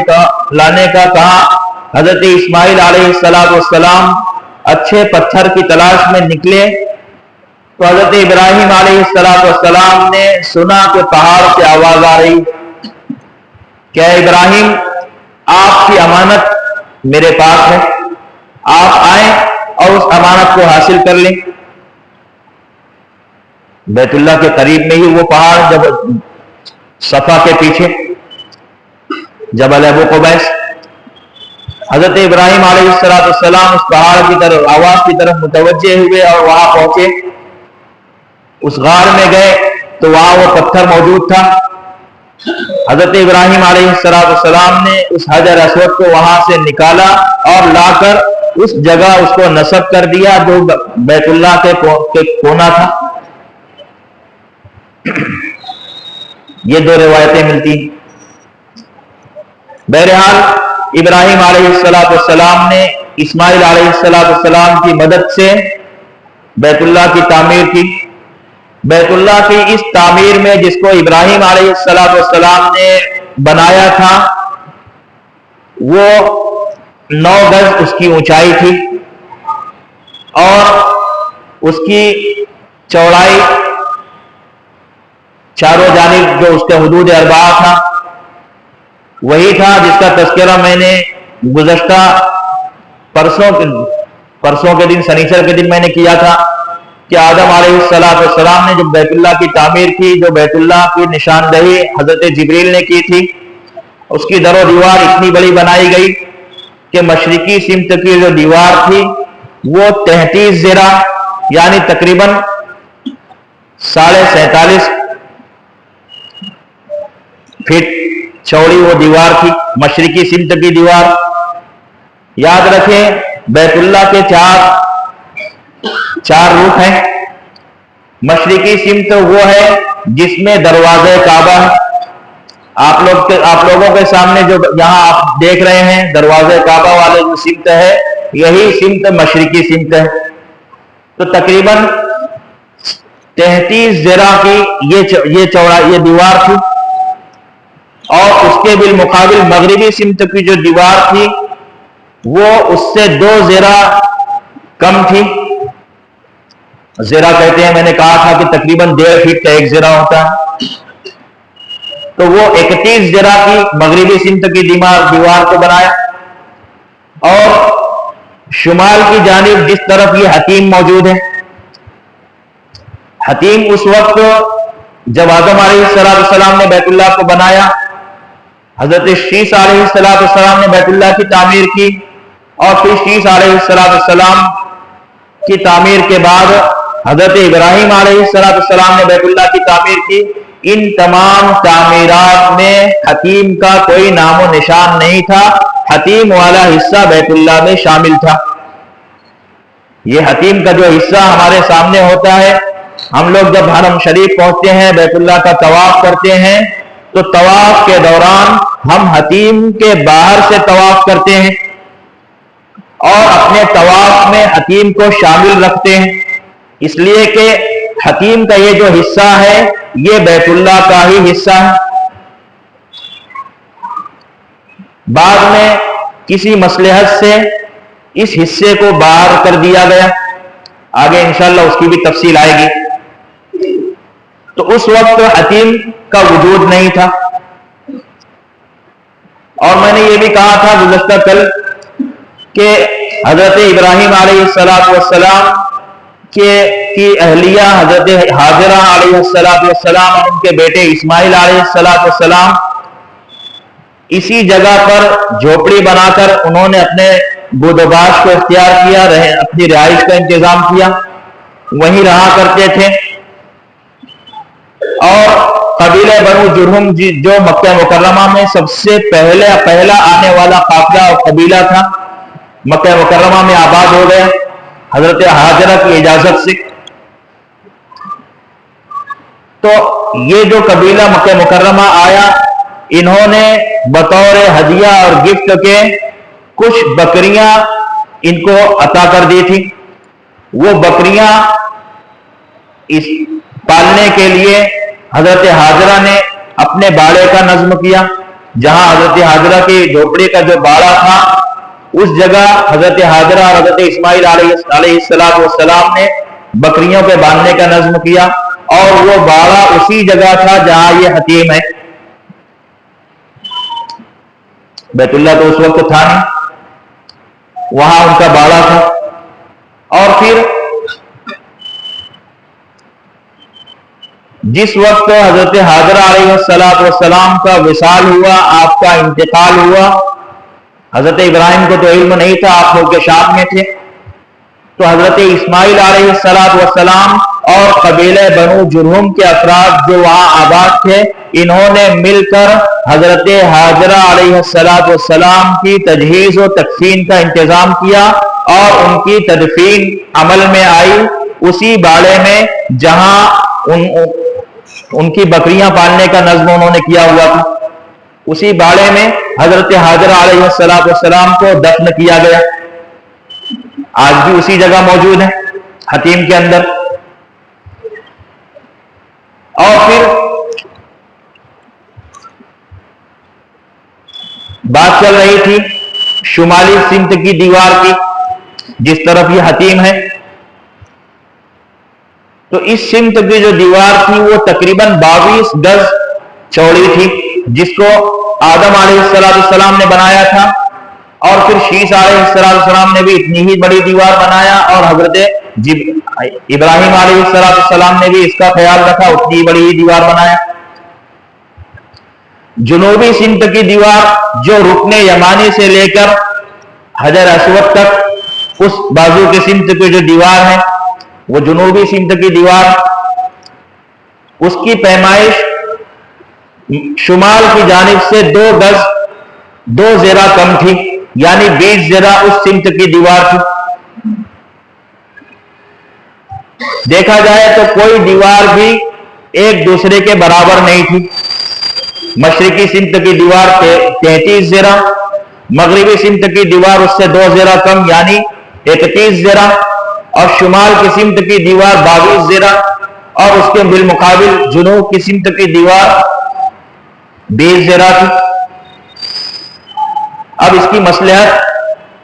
کا کہا، حضرت اسماعیل علیہ السلام اچھے پتھر کی تلاش میں نکلے تو حضرت ابراہیم علیہ السلام نے سنا کہ پہاڑ سے آواز آ رہی کہ اے ابراہیم، آپ کی امانت میرے پاس ہے، آپ آئیں اور اس امانت کو حاصل کر لیں۔ بیت اللہ کے قریب میں ہی وہ پہاڑ، جب صفا کے پیچھے جبل ابو قبیس، حضرت ابراہیم علیہ السلام اس پہاڑ کی طرف، آواز کی طرف متوجہ ہوئے اور وہاں پہنچے، اس غار میں گئے تو وہاں وہ پتھر موجود تھا۔ حضرت ابراہیم علیہ السلام نے اس حجر اسود کو وہاں سے نکالا اور لا کر اس جگہ اس کو نصب کر دیا جو بیت اللہ کے کونا تھا۔ یہ دو روایتیں ملتی ہیں۔ بہرحال ابراہیم علیہ السلام نے اسماعیل علیہ السلام کی مدد سے بیت اللہ کی تعمیر کی۔ بیت اللہ کی اس تعمیر میں جس کو ابراہیم علیہ السلام نے بنایا تھا وہ 9 گز اس کی اونچائی تھی اور اس کی چوڑائی چاروں جانب جو اس کے حدود اربعہ تھا وہی تھا جس کا تذکرہ میں نے گزشتہ پرسوں کے دن، سنیچر کے دن میں نے کیا تھا کہ آدم علیہ السلام نے جب بیت اللہ کی تعمیر کی، جو بیت اللہ کی نشاندہی حضرت جبریل نے کی تھی، اس کی در و دیوار اتنی بڑی بنائی گئی کہ مشرقی سمت کی جو دیوار تھی وہ 33 ذراع یعنی تقریباً 47.5 فٹ چوڑی وہ دیوار تھی، مشرقی سمت کی دیوار۔ یاد رکھیں بیت اللہ کے چار رخ ہیں۔ مشرقی سمت وہ ہے جس میں دروازہ کعبہ ہے۔ آپ لوگوں کے سامنے جو یہاں آپ دیکھ رہے ہیں دروازہ کعبہ والے جو سمت ہے، یہی سمت مشرقی سمت ہے۔ تو تقریباً 33 ذراع کی یہ دیوار تھی، اور اس کے بالمقابل مغربی سمت کی جو دیوار تھی وہ اس سے 2 ذراع کم تھی۔ ذراع کہتے ہیں، میں نے کہا تھا کہ تقریباً 1.5 فٹ کا 1 ذراع ہوتا ہے، تو وہ 31 ذراع کی مغربی سمت کی دیوار کو بنایا، اور شمال کی جانب جس طرف یہ حتیم موجود ہے، حتیم اس وقت جب آدم علیہ السلام نے بیت اللہ کو بنایا، حضرت شیس علیہ السلام نے بیت اللہ کی تعمیر کی، اور پھر شیس علیہ السلام کی تعمیر کے بعد حضرت ابراہیم علیہ السلام نے بیت اللہ کی تعمیر کی۔ ان تمام تعمیرات میں حتیم کا کوئی نام و نشان نہیں تھا، حتیم والا حصہ بیت اللہ میں شامل تھا۔ یہ حتیم کا جو حصہ ہمارے سامنے ہوتا ہے، ہم لوگ جب حرم شریف پہنچتے ہیں، بیت اللہ کا طواف کرتے ہیں، تو طواف کے دوران ہم حتیم کے باہر سے طواف کرتے ہیں اور اپنے طواف میں حتیم کو شامل رکھتے ہیں، اس لیے کہ حتیم کا یہ جو حصہ ہے یہ بیت اللہ کا ہی حصہ ہے۔ بعد میں کسی مصلحت سے اس حصے کو باہر کر دیا گیا، آگے انشاءاللہ اس کی بھی تفصیل آئے گی۔ تو اس وقت حتیم کا وجود نہیں تھا، اور میں نے یہ بھی کہا تھا گزشتہ کل کہ حضرت ابراہیم علیہ السلام کی اہلیہ حضرت حاجرہ علیہ السلام اور ان کے بیٹے اسماعیل علیہ السلام اسی جگہ پر جھوپڑی بنا کر انہوں نے اپنے بود و باش کو اختیار کیا، اپنی رہائش کا انتظام کیا، وہیں رہا کرتے تھے۔ اور قبیلہ بنو جرہم جو مکہ مکرمہ میں سب سے پہلا آنے والا قافلہ اور قبیلہ تھا، مکہ مکرمہ میں آباد ہو گئے حضرت حاجرہ کی اجازت سے۔ تو یہ جو قبیلہ مکہ مکرمہ آیا، انہوں نے بطور ہدیہ اور گفٹ کے کچھ بکریاں ان کو عطا کر دی تھی، وہ بکریاں اس پالنے کے لیے حضرت حاجرہ نے اپنے باڑے کا نظم کیا. جہاں حضرت حاجرہ کی جھوپڑی کا جو باڑا تھا اس جگہ حضرت حاجرہ اور حضرت اسماعیل علیہ السلام نے بکریوں کے باندھنے کا نظم کیا، اور وہ باڑا اسی جگہ تھا جہاں یہ حتیم ہے. بیت اللہ تو اس وقت تھا نہیں، وہاں ان کا باڑا تھا. اور پھر جس وقت حضرت حاجرہ علیہ السلام کا وصال ہوا، آپ کا انتقال ہوا، حضرت ابراہیم کو تو علم نہیں تھا، آپ لوگ کے شام میں تھے، تو حضرت اسماعیل علیہ السلام اور قبیلہ بنو جرہم کے افراد جو وہاں آباد تھے، انہوں نے مل کر حضرت حاجرہ علیہ السلام کی تجہیز و تکفین کا انتظام کیا، اور ان کی تدفین عمل میں آئی اسی باڑے میں جہاں ان کی بکریاں پالنے کا نظم انہوں نے کیا ہوا تھا. اسی باڑے میں حضرت حاجرہ علیہ السلام کو دفن کیا گیا. آج بھی اسی جگہ موجود ہے حتیم کے اندر. اور پھر بات چل رہی تھی شمالی سمت کی دیوار کی، جس طرف یہ حتیم ہے، تو اس سمت کی جو دیوار تھی وہ تقریباً 22 گز چوڑی تھی، جس کو آدم علیہ السلام نے بنایا تھا، اور پھر شیس علیہ السلام نے بھی اتنی ہی بڑی دیوار بنایا، اور حضرت ابراہیم علیہ السلام نے بھی اس کا خیال رکھا، اتنی بڑی ہی دیوار بنایا. جنوبی سمت کی دیوار جو رکن یمانی سے لے کر حجر اسود تک اس بازو کی سمت کی جو دیوار ہے، وہ جنوبی سمت کی دیوار، اس کی پیمائش شمال کی جانب سے 2 گز 2 زرہ کم تھی، یعنی 20 زرہ اس سمت کی دیوار تھی. دیکھا جائے تو کوئی دیوار بھی ایک دوسرے کے برابر نہیں تھی. مشرقی سمت کی دیوار 33 زرہ، مغربی سمت کی دیوار اس سے 2 زرہ کم یعنی 31 زرہ، اور شمال کی سمت کی دیوار 22 زرہ، اور اس کے بالمقابل جنوب کی سمت کی دیوار 20 زرہ تھی. اب اس کی مصلحت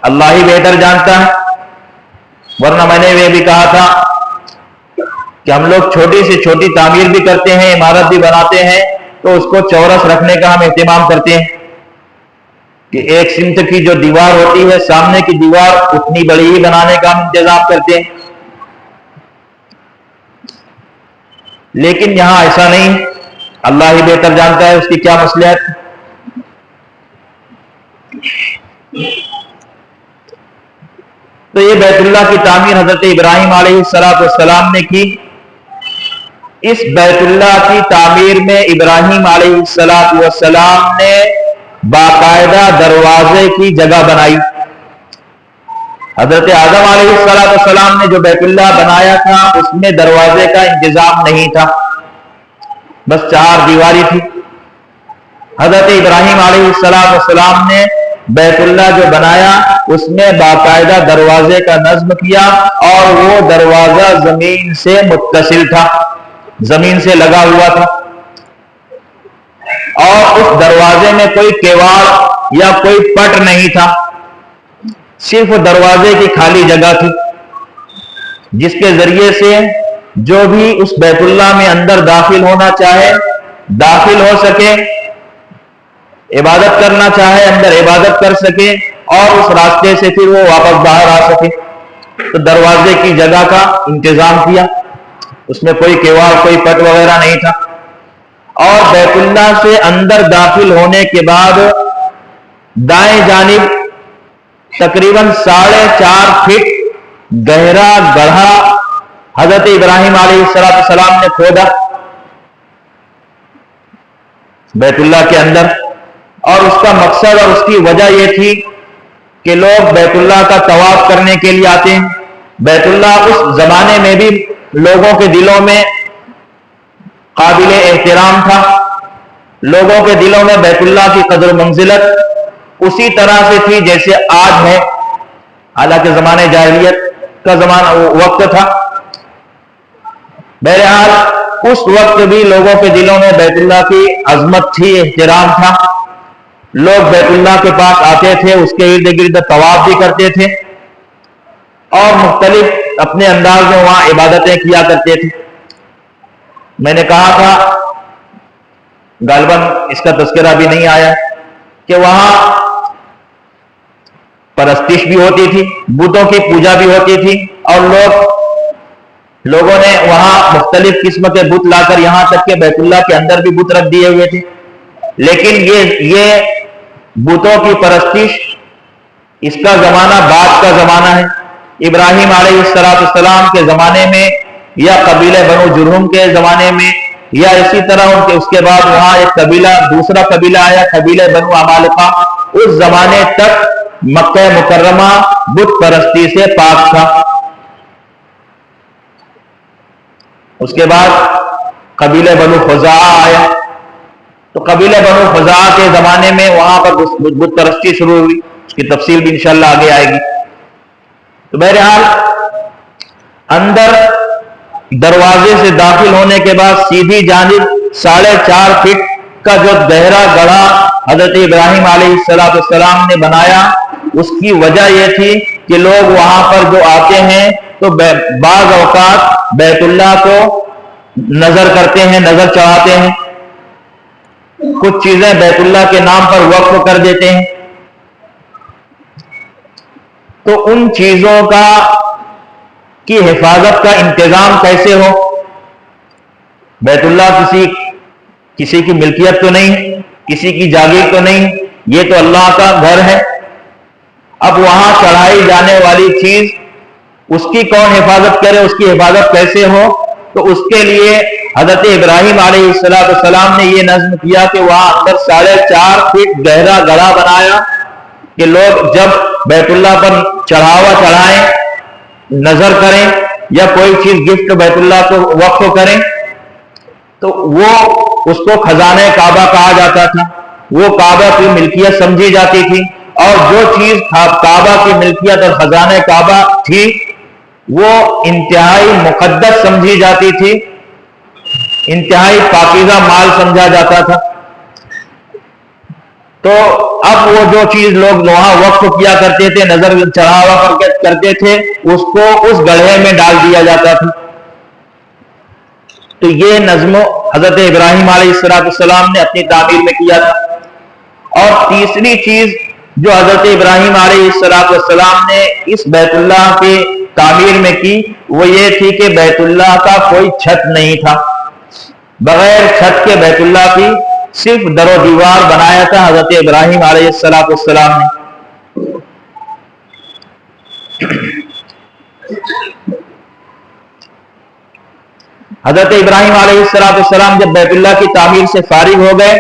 اللہ ہی بہتر جانتا ہے، ورنہ میں نے یہ بھی کہا تھا کہ ہم لوگ چھوٹی سے چھوٹی تعمیر بھی کرتے ہیں، عمارت بھی بناتے ہیں، تو اس کو چورس رکھنے کا ہم اہتمام کرتے ہیں کہ ایک سمت کی جو دیوار ہوتی ہے سامنے کی دیوار اتنی بڑی ہی بنانے کا ہم انتظام کرتے ہیں. لیکن یہاں ایسا نہیں، اللہ ہی بہتر جانتا ہے اس کی کیا مصلحت. تو یہ بیت اللہ کی تعمیر حضرت ابراہیم علیہ السلام نے کی. اس بیت اللہ کی تعمیر میں ابراہیم علیہ السلام نے باقاعدہ دروازے کی جگہ بنائی. حضرت آدم علیہ السلام نے جو بیت اللہ بنایا تھا اس میں دروازے کا انتظام نہیں تھا، بس 4 دیواری تھی. حضرت ابراہیم علیہ السلام نے بیت اللہ جو بنایا اس میں باقاعدہ دروازے کا نظم کیا، اور وہ دروازہ زمین سے متصل تھا، زمین سے لگا ہوا تھا، اور اس دروازے میں کوئی کیواڑ یا کوئی پٹ نہیں تھا، صرف دروازے کی خالی جگہ تھی، جس کے ذریعے سے جو بھی اس بیت اللہ میں اندر داخل ہونا چاہے داخل ہو سکے، عبادت کرنا چاہے اندر عبادت کر سکے، اور اس راستے سے پھر وہ واپس باہر آ سکے. تو دروازے کی جگہ کا انتظام کیا، اس میں کوئی کیواڑ کوئی پٹ وغیرہ نہیں تھا. اور بیت اللہ سے اندر داخل ہونے کے بعد دائیں جانب تقریباً 4.5 فٹ گہرا گڑھا حضرت ابراہیم علیہ السلام نے کھودا بیت اللہ کے اندر. اور اس کا مقصد اور اس کی وجہ یہ تھی کہ لوگ بیت اللہ کا طواف کرنے کے لیے آتے ہیں. بیت اللہ اس زمانے میں بھی لوگوں کے دلوں میں قابل احترام تھا، لوگوں کے دلوں میں بیت اللہ کی قدر و منزلت اسی طرح سے تھی جیسے آج ہے. حالانکہ زمانے جاہلیت کا زمانہ وقت تھا. بہرحال اس وقت بھی لوگوں کے دلوں میں بیت اللہ کی عظمت تھی، احترام تھا. لوگ بیت اللہ کے پاس آتے تھے، اس کے ارد گرد طواف بھی کرتے تھے اور مختلف اپنے انداز میں وہاں عبادتیں کیا کرتے تھے. میں نے کہا تھا، غالباً اس کا تذکرہ بھی نہیں آیا، کہ وہاں پرستش بھی ہوتی تھی، بتوں کی پوجا بھی ہوتی تھی، اور لوگوں نے وہاں مختلف قسم کے بت لا کر یہاں تک کہ بیت اللہ کے اندر بھی بت رکھ دیے ہوئے تھے. لیکن یہ بتوں کی پرستش، اس کا زمانہ بعد کا زمانہ ہے. ابراہیم علیہ السلام کے زمانے میں یا قبیلہ بنو جرہم کے زمانے میں یا اسی طرح اس کے بعد وہاں ایک دوسرا قبیلہ آیا، قبیلہ بنو عمالقہ. اس زمانے تک مکہ مکرمہ بت پرستی سے پاک تھا. اس کے بعد قبیلہ بنو خزاعہ آیا، تو قبیلہ بنو خزاعہ کے زمانے میں وہاں پر بت پرستی شروع ہوئی. اس کی تفصیل بھی انشاءاللہ آگے آئے گی. تو بہرحال اندر دروازے سے داخل ہونے کے بعد سیدھی جانب 4.5 فٹ کا جو گہرا گڑھا حضرت ابراہیم علیہ السلام نے بنایا، اس کی وجہ یہ تھی کہ لوگ وہاں پر جو آتے ہیں تو بعض اوقات بیت اللہ کو نظر کرتے ہیں، نظر چڑھاتے ہیں، کچھ چیزیں بیت اللہ کے نام پر وقف کر دیتے ہیں. تو ان چیزوں کی حفاظت کا انتظام کیسے ہو؟ بیت اللہ کسی کی ملکیت تو نہیں، کسی کی جاگیر تو نہیں، یہ تو اللہ کا گھر ہے. اب وہاں چڑھائی جانے والی چیز، اس کی کون حفاظت کرے، اس کی حفاظت کیسے ہو؟ تو اس کے لیے حضرت ابراہیم علیہ السلام نے یہ نظم کیا کہ وہاں اندر 4.5 فٹ گہرا گڑھا بنایا کہ لوگ جب بیت اللہ پر چڑھاوا چڑھائیں، نظر کریں یا کوئی چیز گفٹ بیت اللہ کو وقف کریں تو وہ اس کو خزانہ کعبہ کہا جاتا تھا. وہ کعبہ کی ملکیت سمجھی جاتی تھی، اور جو چیز کعبہ کی ملکیت اور خزانہ کعبہ تھی وہ انتہائی مقدس سمجھی جاتی تھی، انتہائی پاکیزہ مال سمجھا جاتا تھا. تو اب وہ جو چیز لوگ وہاں وقف کیا کرتے تھے، نظر چڑھاوا کرتے تھے، اس کو اس گڑھے میں ڈال دیا جاتا تھا. تو یہ نظم حضرت ابراہیم علیہ السلام نے اپنی تعمیر میں کیا تھا. اور تیسری چیز جو حضرت ابراہیم علیہ السلام نے اس بیت اللہ کی تعمیر میں کی وہ یہ تھی کہ بیت اللہ کا کوئی چھت نہیں تھا. بغیر چھت کے بیت اللہ کی صرف در و دیوار بنایا تھا حضرت ابراہیم علیہ السلام نے. حضرت ابراہیم علیہ السلام جب بیت اللہ کی تعمیر سے فارغ ہو گئے،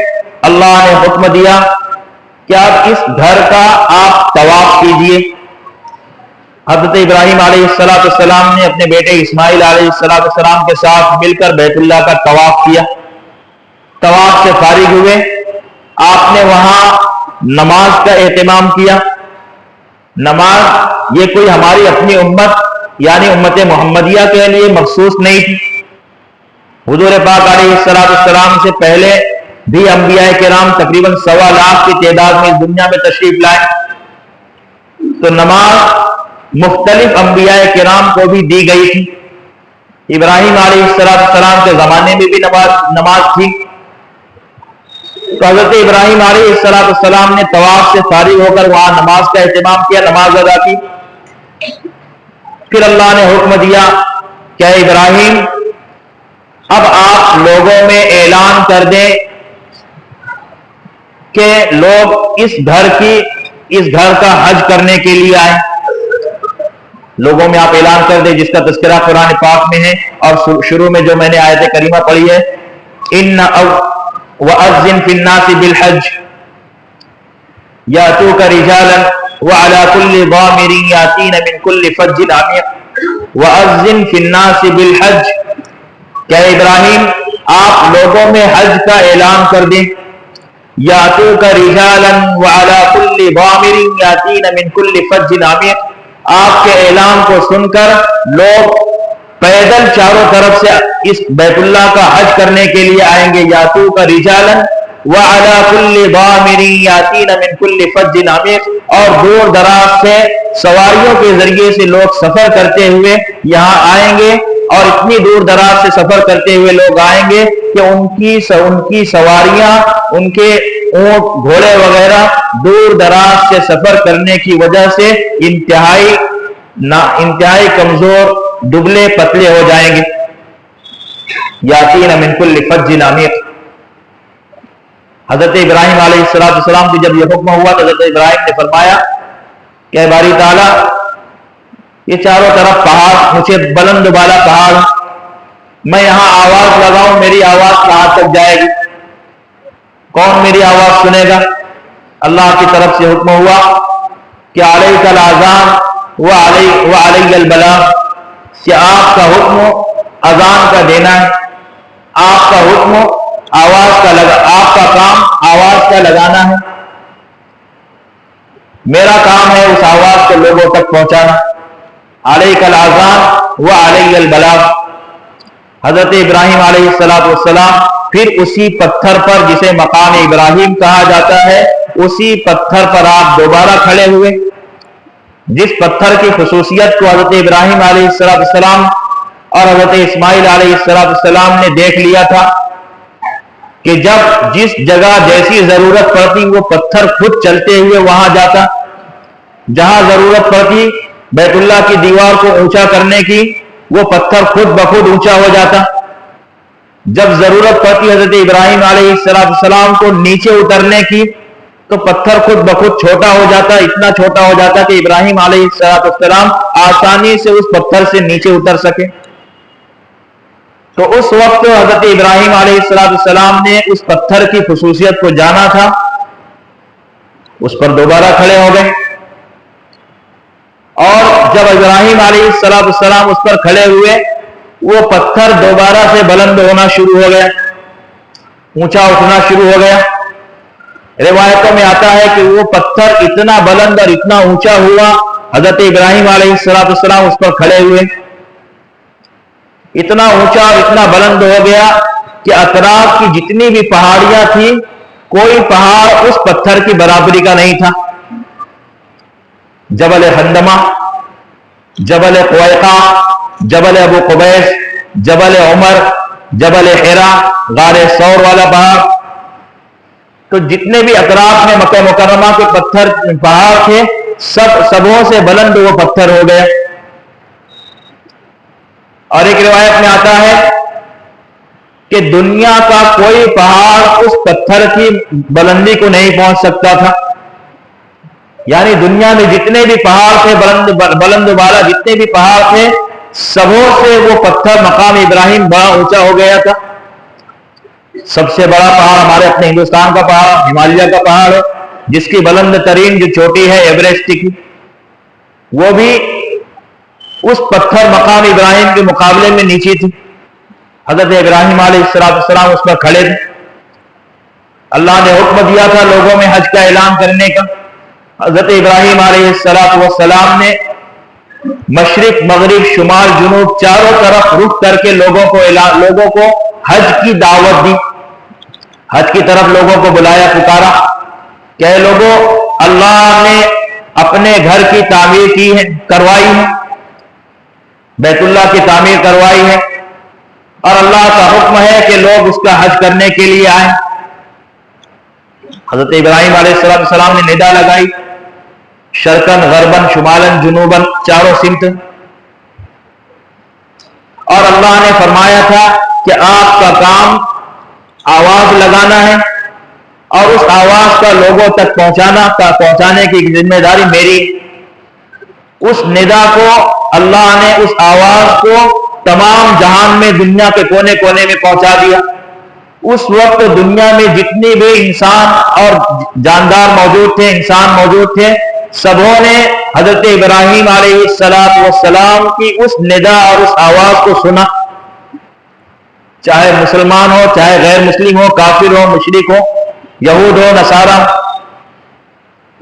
اللہ نے حکم دیا کہ اب اس گھر کا آپ طواف کیجئے. حضرت ابراہیم علیہ السلام نے اپنے بیٹے اسماعیل علیہ السلام کے ساتھ مل کر بیت اللہ کا طواف کیا. طواف سے فارغ ہوئے، آپ نے وہاں نماز کا اہتمام کیا. نماز یہ کوئی ہماری اپنی امت یعنی امت محمدیہ کے لیے مخصوص نہیں تھی. حضور پاک علیہ السلام سے پہلے بھی انبیاء کرام تقریباً 1.25 لاکھ کی تعداد میں اس دنیا میں تشریف لائے. تو نماز مختلف انبیاء کرام کو بھی دی گئی تھی. ابراہیم علیہ السلام کے زمانے میں بھی نماز تھی. تو حضرت ابراہیم علیہ السلام نے طواف سے فارغ ہو کر وہاں نماز کا اہتمام کیا، نماز ادا کی. پھر اللہ نے حکم دیا کہ اے ابراہیم، اب آپ لوگوں میں اعلان کر دیں کہ لوگ اس گھر کا حج کرنے کے لیے آئیں. لوگوں میں آپ اعلان کر دیں، جس کا تذکرہ قرآن پاک میں ہے اور شروع میں جو میں نے آیت کریمہ پڑھی ہے، وَأَذِّن فِي النَّاسِ بِالْحَجِّ يَأْتُوكَ رِجَالًا وَعَلَى كُلِّ ضَامِرٍ يَأْتِينَ مِنْ كُلِّ فَجٍّ عَمِيقٍ وَأَذِّن فِي النَّاسِ بِالْحَجِّ. کہ ابراہیم آپ لوگوں میں حج کا اعلان کر دیں. يَأْتُوكَ رِجَالًا وَعَلَى كُلِّ ضَامِرٍ يَأْتِينَ مِنْ كُلِّ فَجٍّ عَمِيقٍ. آپ کے اعلان کو سن کر لوگ پیدل چاروں طرف سے اس بیت اللہ کا حج کرنے کے لیے آئیں گے. یاتو کا رجالن وعلی کل ضامر یاتین من کل فج عمیق, اور دور دراز سے سواریوں کے ذریعے سے لوگ سفر کرتے ہوئے یہاں آئیں گے, اور اتنی دور دراز سے سفر کرتے ہوئے لوگ آئیں گے کہ ان کی سواریاں, ان کے اونٹ گھوڑے وغیرہ دور دراز سے سفر کرنے کی وجہ سے انتہائی کمزور, دبلے پتلے ہو جائیں گے. یاتین من کل فج عمیق. حضرت ابراہیم علیہ السلام کو جب یہ حکم ہوا تو حضرت ابراہیم نے فرمایا کہ اے باری تعالیٰ, یہ چاروں طرف پہاڑ, مجھے بلند بالا پہاڑ, میں یہاں آواز لگاؤں, میری آواز کہاں تک جائے گی؟ کون میری آواز سنے گا؟ اللہ کی طرف سے حکم ہوا کہ علیک الاذان وعلی البلاغ, کہ آپ کا حکم اذان کا دینا ہے, آپ کا حکم آپ کا کام آواز کا لگانا ہے, میرا کام ہے اس آواز کو لوگوں تک پہنچانا. علیک الاذان وعلی البلاغ. حضرت ابراہیم علیہ السلام پھر اسی پتھر پر جسے مقام ابراہیم کہا جاتا ہے, اسی پتھر پر آپ دوبارہ کھڑے ہوئے, جس پتھر کی خصوصیت کو حضرت ابراہیم علیہ السلام اور حضرت اسماعیل علیہ السلام نے دیکھ لیا تھا کہ جب جس جگہ جیسی ضرورت پڑتی وہ پتھر خود چلتے ہوئے وہاں جاتا, جہاں ضرورت پڑتی بیت اللہ کی دیوار کو اونچا کرنے کی وہ پتھر خود بخود اونچا ہو جاتا, جب ضرورت پڑتی حضرت ابراہیم علیہ السلام کو نیچے اترنے کی تو پتھر خود بخود چھوٹا ہو جاتا, اتنا چھوٹا ہو جاتا کہ ابراہیم علیہ السلام آسانی سے اس پتھر سے نیچے اتر سکے. تو اس وقت حضرت ابراہیم علیہ السلام نے اس پتھر کی خصوصیت کو جانا تھا, اس پر دوبارہ کھڑے ہو گئے, اور جب ابراہیم علیہ السلام اس پر کھڑے ہوئے وہ پتھر دوبارہ سے بلند ہونا شروع ہو گیا, اونچا اٹھنا شروع ہو گیا. روایتوں میں آتا ہے کہ وہ پتھر اتنا بلند اور اتنا اونچا ہوا, حضرت ابراہیم علیہ السلام اس پر کھڑے ہوئے, اتنا اونچا اور اتنا بلند ہو گیا کہ اطراف کی جتنی بھی پہاڑیاں تھیں کوئی پہاڑ اس پتھر کی برابری کا نہیں تھا. جبل حندمہ, جبل قویقہ, جبل ابو قبیس, جبل عمر, جبل حرا, غار ثور والا پہاڑ, تو جتنے بھی اطراف میں مکہ مکرمہ کے پہاڑ تھے سبوں سے بلند وہ پتھر ہو گئے. اور ایک روایت میں آتا ہے کہ دنیا کا کوئی پہاڑ اس پتھر کی بلندی کو نہیں پہنچ سکتا تھا, یعنی دنیا میں جتنے بھی پہاڑ تھے بلند والا جتنے بھی پہاڑ تھے سبوں سے وہ پتھر مقام ابراہیم بڑا اونچا ہو گیا تھا. سب سے بڑا پہاڑ ہمارے اپنے ہندوستان کا پہاڑ ہمالیہ کا پہاڑ ہے, جس کی بلند ترین جو چوٹی ہے ایوریسٹ کی, وہ بھی اس پتھر مقام ابراہیم کے مقابلے میں نیچی تھی. حضرت ابراہیم علیہ السلام اس پر کھڑے تھے. اللہ نے حکم دیا تھا لوگوں میں حج کا اعلان کرنے کا. حضرت ابراہیم علیہ السلام نے مشرق مغرب شمال جنوب چاروں طرف رخ کر کے لوگوں کو حج کی دعوت دی, حج کی طرف لوگوں کو بلایا, پکارا کہ اے لوگوں, اللہ نے اپنے گھر کی تعمیر کروائی ہے, بیت اللہ کی تعمیر کروائی ہے, اور اللہ کا حکم ہے کہ لوگ اس کا حج کرنے کے لیے آئیں. حضرت ابراہیم علیہ السلام نے ندا لگائی, شرقن غربن شمالن جنوبن چاروں سمت, اور اللہ نے فرمایا تھا کہ آپ کا کام آواز لگانا ہے, اور اس آواز کا لوگوں تک پہنچانے کی ذمہ داری میری. اس ندا کو اللہ نے اس آواز کو تمام جہان میں دنیا کے کونے کونے میں پہنچا دیا. اس وقت دنیا میں جتنی بھی انسان اور جاندار موجود تھے, انسان موجود تھے, سبوں نے حضرت ابراہیم علیہ السلام کی اس ندا اور اس آواز کو سنا, چاہے مسلمان ہو, چاہے غیر مسلم ہو, کافر ہو, مشرک ہو, یہود ہو, نصارہ,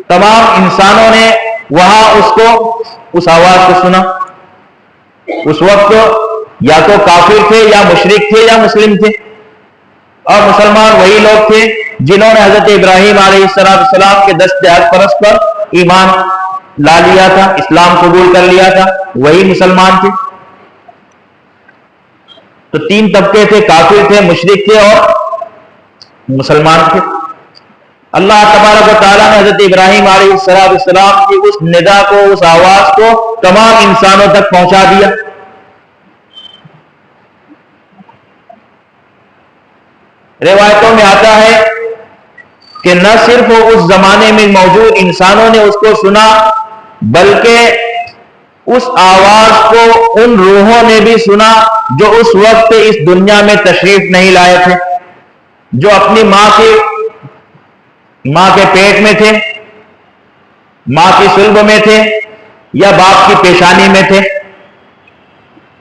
تمام انسانوں نے وہاں اس کو اس آواز کو سنا. اس وقت یا تو کافر تھے یا مشرک تھے یا مسلم تھے، اور مسلمان وہی لوگ تھے جنہوں نے حضرت ابراہیم علیہ السلام کے دست حق پرست پر ایمان لا لیا تھا، اسلام قبول کر لیا تھا، وہی مسلمان تھے. تو تین طبقے تھے، کافر تھے، مشرک تھے اور مسلمان تھے. اللہ تبارک و تعالیٰ نے حضرت ابراہیم علیہ السلام کی اس ندا کو، اس آواز کو تمام انسانوں تک پہنچا دیا. روایتوں میں آتا ہے کہ نہ صرف اس زمانے میں موجود انسانوں نے اس کو سنا، بلکہ اس آواز کو ان روحوں نے بھی سنا جو اس وقت اس دنیا میں تشریف نہیں لائے تھے، جو اپنی ماں کے پیٹ میں تھے، ماں کی صلب میں تھے یا باپ کی پیشانی میں تھے،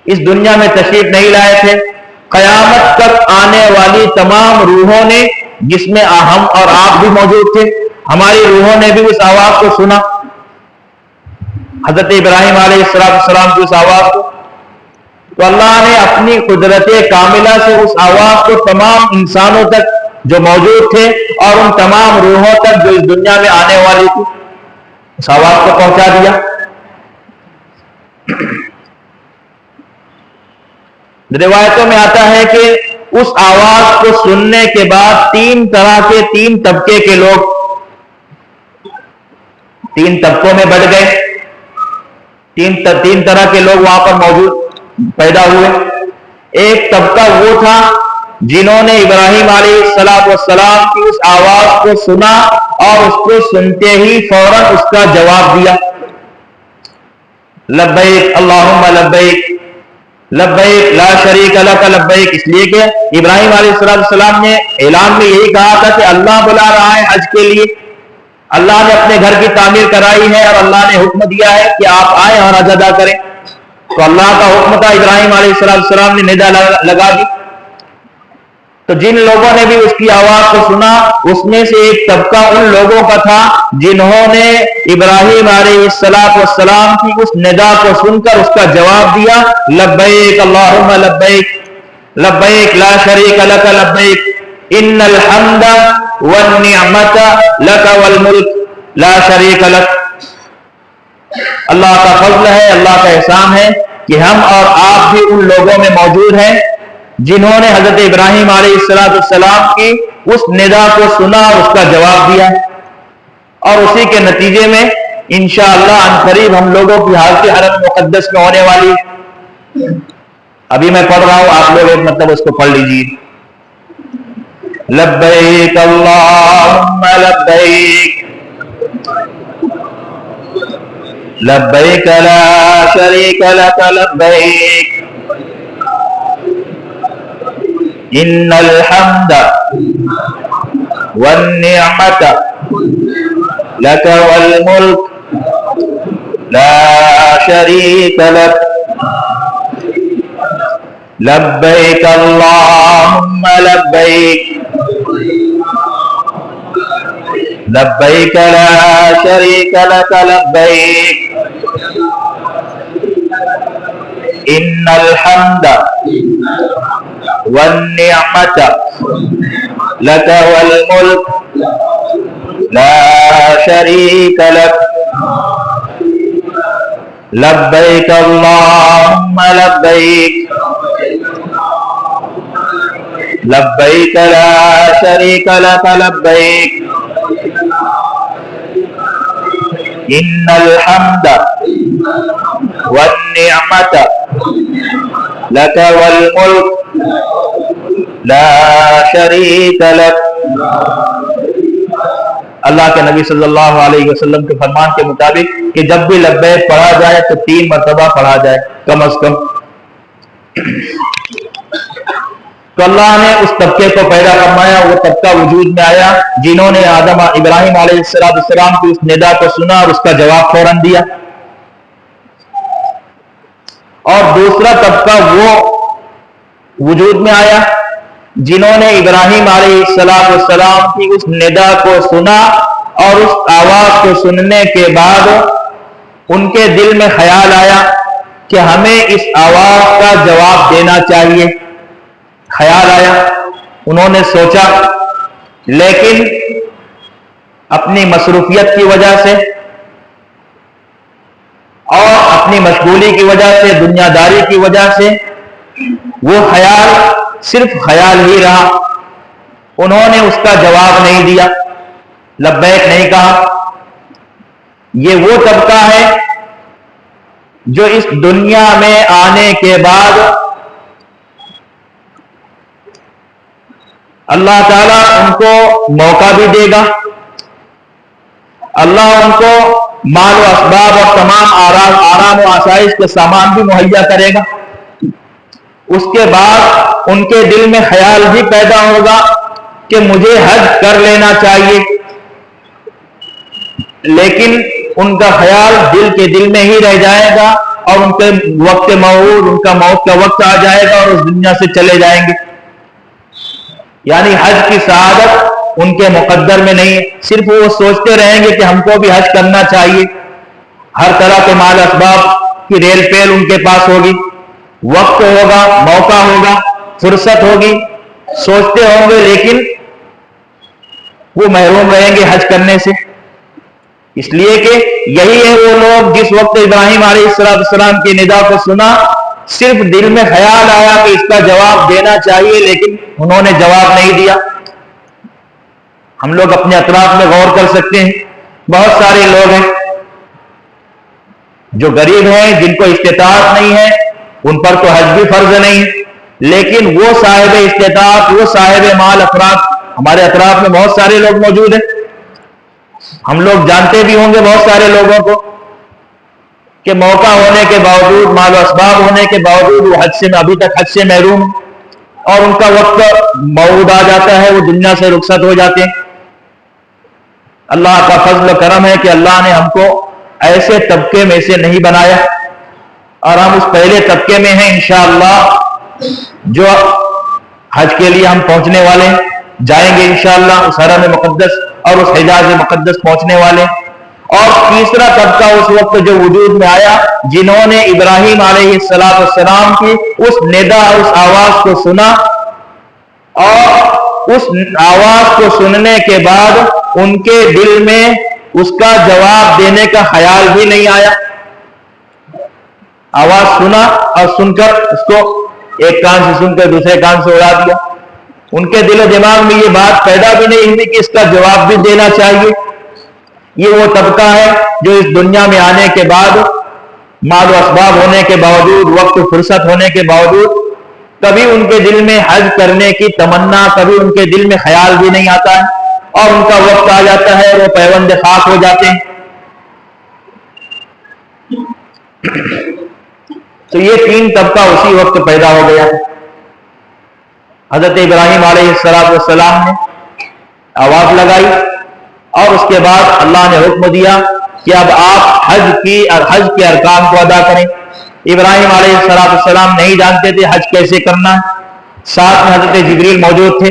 اس دنیا میں تشریف نہیں لائے تھے. قیامت تک آنے والی تمام روحوں نے، جس میں ہم اور آپ بھی موجود تھے، ہماری روحوں نے بھی اس آواز کو سنا، حضرت ابراہیم علیہ السلام کی اس آواز کو. تو اللہ نے اپنی قدرت کاملہ سے اس آواز کو تمام انسانوں تک جو موجود تھے اور ان تمام روحوں تک جو اس دنیا میں آنے والی تھی، اس آواز کو پہنچا دیا. روایتوں میں آتا ہے کہ اس آواز کو سننے کے بعد تین طبقے کے لوگ تین طبقوں میں بڑھ گئے. تین طرح کے لوگ وہاں پر موجود پیدا ہوئے. ایک طبقہ وہ تھا جنہوں نے ابراہیم علیہ السلام کی اس آواز کو سنا اور اس کو سنتے ہی فوراً اس کا جواب دیا، لبیک اللہم لبیک لبیک لا شریک لک لبیک. اس لیے کہ ابراہیم علیہ السلام نے اعلان میں یہی کہا تھا کہ اللہ بلا رہا ہے حج کے لیے، اللہ نے اپنے گھر کی تعمیر کرائی ہے اور اللہ نے حکم دیا ہے کہ آپ آئیں اور حج ادا کریں. تو اللہ کا حکم تھا، ابراہیم علیہ السلام نے ندا لگا دی. تو جن لوگوں نے بھی اس کی آواز کو سنا، اس میں سے ایک طبقہ ان لوگوں کا تھا جنہوں نے ابراہیم علیہ السلام کی اس ندا کو سن کر اس کا جواب دیا، لبیک اللہم لبیک لبیک لا شریک لک لبیک ان الحمد والنعمت لک والملک لا شریک لک. اللہ کا فضل ہے، اللہ کا احسان ہے کہ ہم اور آپ بھی ان لوگوں میں موجود ہیں جنہوں نے حضرت ابراہیم علیہ السلام کی اس ندا کو سنا اور اس کا جواب دیا. اور اسی کے نتیجے میں انشاءاللہ عنقریب ہم لوگوں کی حالت حرم مقدس میں ہونے والی. ابھی میں پڑھ رہا ہوں، آپ لوگ ایک مطلب اس کو پڑھ لیجیے. لبیک اللہم لبیک لبیک لا شریک لک لبیک ان الحمد والنعمت لک والملک لا شریک لک لبیک اللہم لبیک لبیک لا شریک لک لبیک ان الحمد والنعمت لک والملک لا شریک لک لبیک اللہم لبیک لبیک لا شریک لک لبیک ان الحمد والنعمت لک والملک لا شریک لک. اللہ کے نبی صلی اللہ علیہ وسلم کے فرمان کے مطابق کہ جب بھی لبیک پڑھا جائے تو 3 مرتبہ پڑھا جائے کم از کم. تو اللہ نے اس طبقے کو پیدا فرمایا، وہ طبقہ وجود میں آیا جنہوں نے ابراہیم علیہ السلام کی اس ندا کو سنا اور اس کا جواب فوراً دیا. اور دوسرا طبقہ وہ وجود میں آیا جنہوں نے ابراہیم علیہ السلام کی اس ندا کو سنا اور اس آواز کو سننے کے بعد ان کے دل میں خیال آیا کہ ہمیں اس آواز کا جواب دینا چاہیے. خیال آیا، انہوں نے سوچا، لیکن اپنی مصروفیت کی وجہ سے اور اپنی مشغولی کی وجہ سے، دنیا داری کی وجہ سے وہ خیال صرف خیال ہی رہا. انہوں نے اس کا جواب نہیں دیا، لبیک نہیں کہا. یہ وہ طبقہ ہے جو اس دنیا میں آنے کے بعد اللہ تعالیٰ ان کو موقع بھی دے گا، اللہ ان کو مال و اسباب اور تمام آرام و آسائش کے سامان بھی مہیا کرے گا. اس کے بعد ان کے دل میں خیال بھی پیدا ہوگا کہ مجھے حج کر لینا چاہیے، لیکن ان کا خیال دل کے دل میں ہی رہ جائے گا اور ان کے وقت موعود، ان کا موت کا وقت آ جائے گا اور اس دنیا سے چلے جائیں گے. یعنی حج کی سعادت ان کے مقدر میں نہیں ہے. صرف وہ سوچتے رہیں گے کہ ہم کو بھی حج کرنا چاہیے. ہر طرح کے مال اسباب کی ریل پیل ان کے پاس ہوگی، وقت ہوگا، موقع ہوگا، فرصت ہوگی، سوچتے ہوں گے، لیکن وہ محروم رہیں گے حج کرنے سے. اس لیے کہ یہی ہے وہ لوگ جس وقت ابراہیم علیہ السلام کی ندا کو سنا، صرف دل میں خیال آیا کہ اس کا جواب دینا چاہیے، لیکن انہوں نے جواب نہیں دیا. ہم لوگ اپنے اطراف میں غور کر سکتے ہیں، بہت سارے لوگ ہیں جو غریب ہیں، جن کو استطاعت نہیں ہے، ان پر تو حج بھی فرض نہیں ہے، لیکن وہ صاحب استطاعت، وہ صاحب مال افراد ہمارے اطراف میں بہت سارے لوگ موجود ہیں. ہم لوگ جانتے بھی ہوں گے بہت سارے لوگوں کو کہ موقع ہونے کے باوجود، مال و اسباب ہونے کے باوجود وہ حج سے ابھی تک حج سے محروم ہیں، اور ان کا وقت موعود آ جاتا ہے، وہ دنیا سے رخصت ہو جاتے ہیں. اللہ کا فضل و کرم ہے کہ اللہ نے ہم کو ایسے طبقے میں سے نہیں بنایا، اور ہم اس پہلے طبقے میں ہیں انشاءاللہ، جو حج کے لیے ہم پہنچنے والے ہیں، جائیں گے انشاءاللہ اس حرم مقدس اور اس حجاز مقدس پہنچنے والے. اور تیسرا طبقہ اس وقت جو وجود میں آیا، جنہوں نے ابراہیم علیہ السلام کی اس ندا، اس آواز کو سنا، اور اس آواز کو سننے کے بعد ان کے دل میں اس کا جواب دینے کا خیال بھی نہیں آیا. آواز سنا اور سن کر اس کو ایک کان سے سن کر دوسرے کان سے اڑا دیا. ان کے دل و دماغ میں یہ بات پیدا بھی نہیں ہوئی کہ اس کا جواب بھی دینا چاہیے. یہ وہ طبقہ ہے جو اس دنیا میں آنے کے بعد، مال و اسباب ہونے کے باوجود، وقت و فرصت ہونے کے باوجود، کبھی ان کے دل میں حج کرنے کی تمنا، کبھی ان کے دل میں خیال بھی نہیں آتا ہے، اور ان کا وقت آ جاتا ہے، وہ پیوند خاک ہو جاتے ہیں. تو یہ تین طبقہ اسی وقت پیدا ہو گیا. حضرت ابراہیم علیہ السلام نے آواز لگائی، اور اس کے بعد اللہ نے حکم دیا کہ اب آپ حج کے ارکان کو ادا کریں. ابراہیم علیہ السلام نہیں جانتے تھے حج کیسے کرنا ہے. ساتھ میں حضرت جبریل موجود تھے.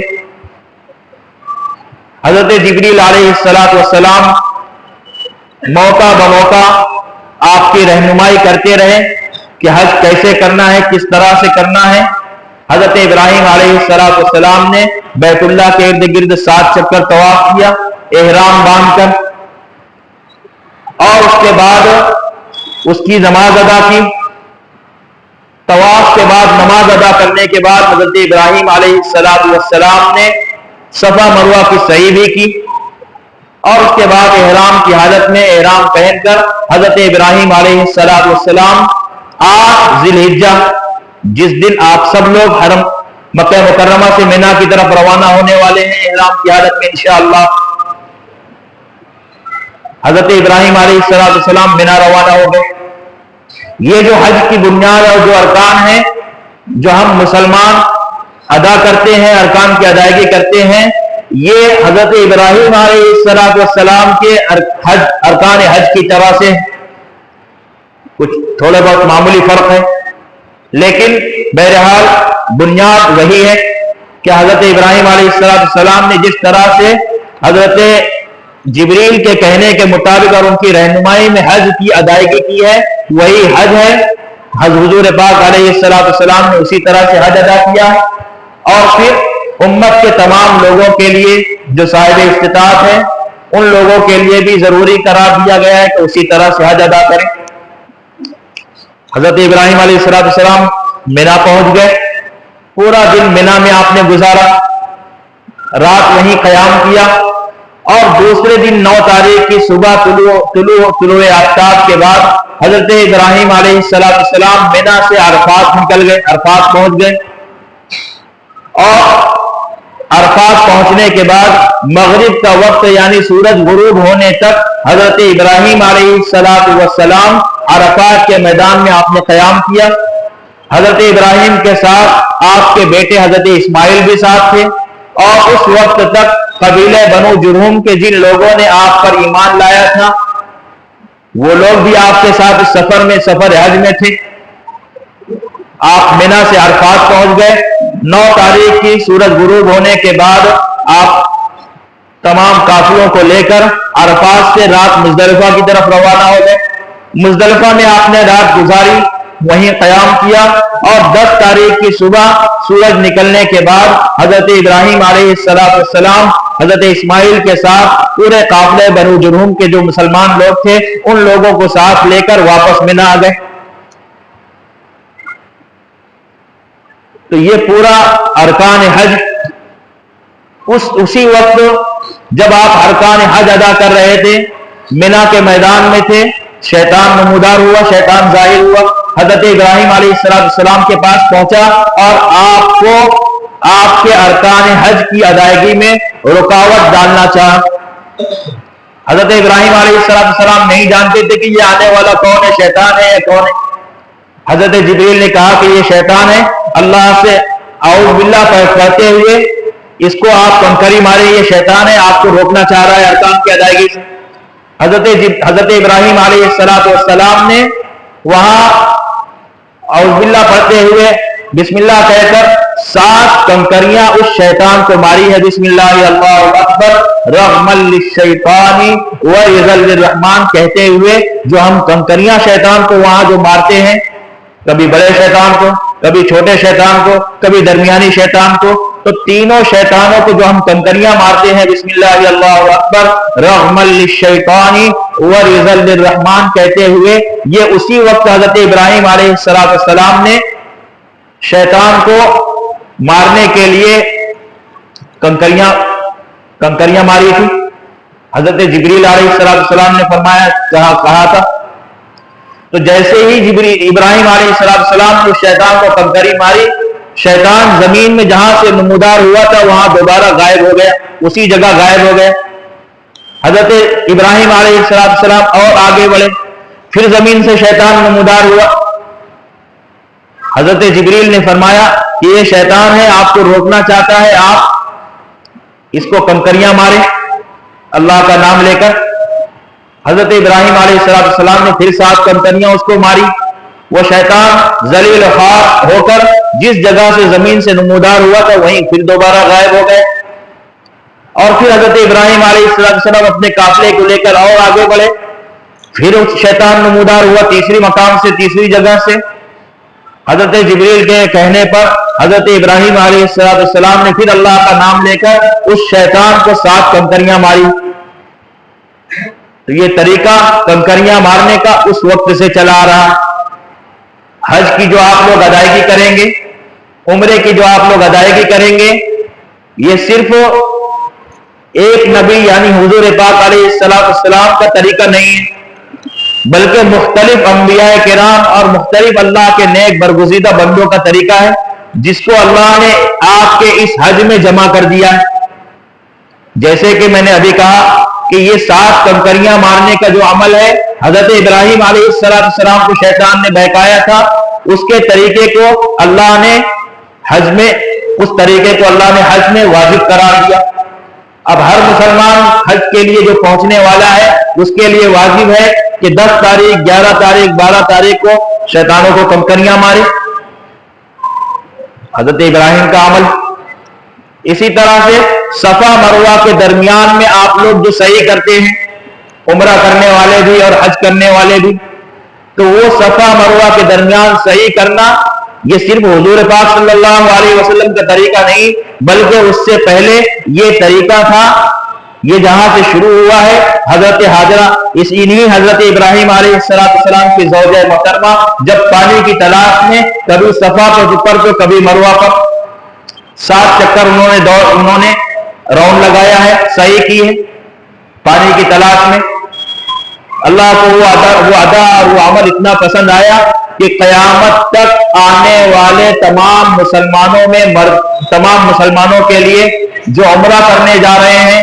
حضرت جبریل علیہ السلام موقع بموقع آپ کی رہنمائی کرتے رہے کہ حج کیسے کرنا ہے، کس طرح سے کرنا ہے. حضرت ابراہیم علیہ السلام نے بیت اللہ کے ارد گرد 7 چکر طواف کیا احرام باندھ کر، اور اس کے بعد اس کی نماز ادا کی. طواف کے بعد نماز ادا کرنے کے بعد حضرت ابراہیم علیہ السلام نے صفا مروہ کی سعی بھی کی، اور اس کے بعد احرام کی حالت میں احرام پہن کر حضرت ابراہیم علیہ السلام 8 ذی الحجہ، جس دن آپ سب لوگ حرم مکہ مکرمہ سے مینا کی طرف روانہ ہونے والے ہیں احرام کی حالت میں انشاءاللہ، حضرت ابراہیم علیہ السلام مینا روانہ ہو گئے. یہ جو حج کی بنیاد اور جو ارکان ہیں جو ہم مسلمان ادا کرتے ہیں، ارکان کی ادائیگی کرتے ہیں، یہ حضرت ابراہیم علیہ السلام کے ارکان حج کی طرح سے کچھ تھوڑا بہت معمولی فرق ہے، لیکن بہرحال بنیاد وہی ہے کہ حضرت ابراہیم علیہ السلام نے جس طرح سے حضرت جبریل کے کہنے کے مطابق اور ان کی رہنمائی میں حج کی ادائیگی کی ہے، وہی حج ہے۔ حج حضور پاک علیہ السلام نے اسی طرح سے حج ادا کیا، اور پھر امت کے تمام لوگوں کے لیے جو صاحب استطاعت ہیں ان لوگوں کے لیے بھی ضروری قرار دیا گیا ہے کہ اسی طرح سے حج ادا کریں۔ حضرت ابراہیم علیہ السلام مینا پہنچ گئے، پورا دن مینا میں آپ نے گزارا، رات وہیں قیام کیا، اور دوسرے دن 9 تاریخ کی صبح طلوع آفتاب کے بعد حضرت ابراہیم علیہ السلام مینا سے عرفات نکل گئے، عرفات پہنچ گئے، اور عرفات پہنچنے کے بعد مغرب کا وقت یعنی سورج غروب ہونے تک حضرت ابراہیم علیہ السلام عرفات کے میدان میں آپ نے قیام کیا۔ حضرت ابراہیم کے ساتھ آپ کے بیٹے حضرت اسماعیل بھی ساتھ تھے، اور اس وقت تک قبیلہ بنو جرہم کے جن لوگوں نے آپ پر ایمان لایا تھا وہ لوگ بھی آپ کے ساتھ اس سفر میں، سفر حج میں تھے۔ آپ مینا سے عرفات پہنچ گئے، 9 تاریخ کی سورج غروب ہونے کے بعد آپ تمام قافلوں کو لے کر عرفات سے رات مزدلفہ کی طرف روانہ ہو گئے۔ مزدلفہ میں آپ نے رات گزاری، وہیں قیام کیا، اور 10 تاریخ کی صبح سورج نکلنے کے بعد حضرت ابراہیم علیہ السلام حضرت اسماعیل کے ساتھ پورے قافلے بنو جرہم کے جو مسلمان لوگ تھے ان لوگوں کو ساتھ لے کر واپس مینا آ گئے۔ تو یہ پورا ارکان حج اسی وقت جب آپ ارکان حج ادا کر رہے تھے مینا کے میدان میں تھے، شیطان نمودار ہوا، شیطان ظاہر ہوا، حضرت ابراہیم علیہ السلام کے پاس پہنچا اور آپ کو آپ کے ارکان حج کی ادائیگی میں رکاوٹ ڈالنا چاہا۔ حضرت ابراہیم علیہ السلام نہیں جانتے تھے کہ یہ آنے والا کون ہے، شیطان ہے یا کون ہے۔ حضرت جبریل نے کہا کہ یہ شیطان ہے، اللہ سے اعوذ باللہ کہتے ہوئے اس کو آپ کنکری مارے، یہ شیطان ہے، آپ کو روکنا چاہ رہا ہے ارکان کی ادائیگی سے۔ حضرت ابراہیم علیہ السلام نے وہاں اعوذ باللہ پڑھتے ہوئے بسم اللہ کہہ کر 7 کنکریاں اس شیطان کو ماری ہے، بسم اللہ اللہ اکبر رغما للشیطان وعظا للرحمن کہتے ہوئے۔ جو ہم کنکریاں شیطان کو وہاں جو مارتے ہیں، کبھی بڑے شیطان کو، کبھی چھوٹے شیطان کو، کبھی درمیانی شیطان کو، تو تینوں شیطانوں کو جو ہم کنکریاں مارتے ہیں بسم اللہ اللہ اکبر رغما للشیطان وعظا للرحمن کہتے ہوئے، یہ اسی وقت حضرت ابراہیم علیہ السلام نے شیطان کو مارنے کے لیے کنکریاں ماری تھی۔ حضرت جبریل علیہ السلام نے فرمایا کہا تھا، تو جیسے ہی ابراہیم علیہ السلام نے شیطان کو کنکری ماری، شیطان زمین میں جہاں سے نمودار ہوا تھا وہاں دوبارہ غائب ہو گیا، اسی جگہ غائب ہو گیا۔ حضرت ابراہیم علیہ السلام اور آگے بڑھے، پھر زمین سے شیطان نمودار ہوا۔ حضرت جبریل نے فرمایا کہ یہ شیطان ہے، آپ کو روکنا چاہتا ہے، آپ اس کو کنکریاں ماریں اللہ کا نام لے کر۔ حضرت ابراہیم علیہ السلام نے پھر 7 کنکریاں اس کو ماری، وہ شیطان ذلیل خوار ہو کر جس جگہ سے زمین سے نمودار ہوا تھا وہیں پھر دوبارہ غائب ہو گئے۔ اور پھر حضرت ابراہیم علیہ السلام اپنے قافلے کو لے کر اور آگے بڑھے، پھر شیطان نمودار ہوا تیسری مقام سے، تیسری جگہ سے۔ حضرت جبریل کے کہنے پر حضرت ابراہیم علیہ السلام نے پھر اللہ کا نام لے کر اس شیطان کو 7 کنکریاں ماری۔ تو یہ طریقہ کنکریاں مارنے کا اس وقت سے چلا آ رہا۔ حج کی جو آپ لوگ ادائیگی کریں گے، عمرے کی جو آپ لوگ ادائیگی کریں گے، یہ صرف ایک نبی یعنی حضور پاک علیہ السلام کا طریقہ نہیں ہے، بلکہ مختلف انبیاء کرام اور مختلف اللہ کے نیک برگزیدہ بندوں کا طریقہ ہے، جس کو اللہ نے آپ کے اس حج میں جمع کر دیا ہے۔ جیسے کہ میں نے ابھی کہا کہ یہ 7 کنکریاں مارنے کا جو عمل ہے، حضرت ابراہیم علیہ السلام کو شیطان نے بہکایا تھا، اس کے طریقے کو اللہ نے حج میں واجب قرار دیا۔ اب ہر مسلمان حج کے لیے جو پہنچنے والا ہے اس کے لیے واجب ہے کہ 10 تاریخ 11 تاریخ 12 تاریخ کو شیطانوں کو کنکریاں مارے، حضرت ابراہیم کا عمل۔ اسی طرح سے صفا مروہ کے درمیان میں آپ لوگ جو سعی کرتے ہیں، عمرہ کرنے والے بھی اور حج کرنے والے بھی، تو وہ صفا مروہ کے درمیان سعی کرنا یہ صرف حضور پاک صلی اللہ علیہ وسلم کا طریقہ نہیں، بلکہ اس سے پہلے یہ طریقہ تھا، یہ جہاں سے شروع ہوا ہے حضرت ہاجرہ، اس انہی حضرت ابراہیم علیہ السلام کی زوجہ محترمہ جب پانی کی تلاش میں کبھی صفا پر تو کبھی مروہ پر 7 چکر انہوں نے راؤنڈ لگایا ہے، سعی کی ہے پانی کی تلاش میں۔ اللہ کو وہ ادا اور وہ عمل اتنا پسند آیا کہ قیامت تک آنے والے تمام مسلمانوں کے لیے جو عمرہ کرنے جا رہے ہیں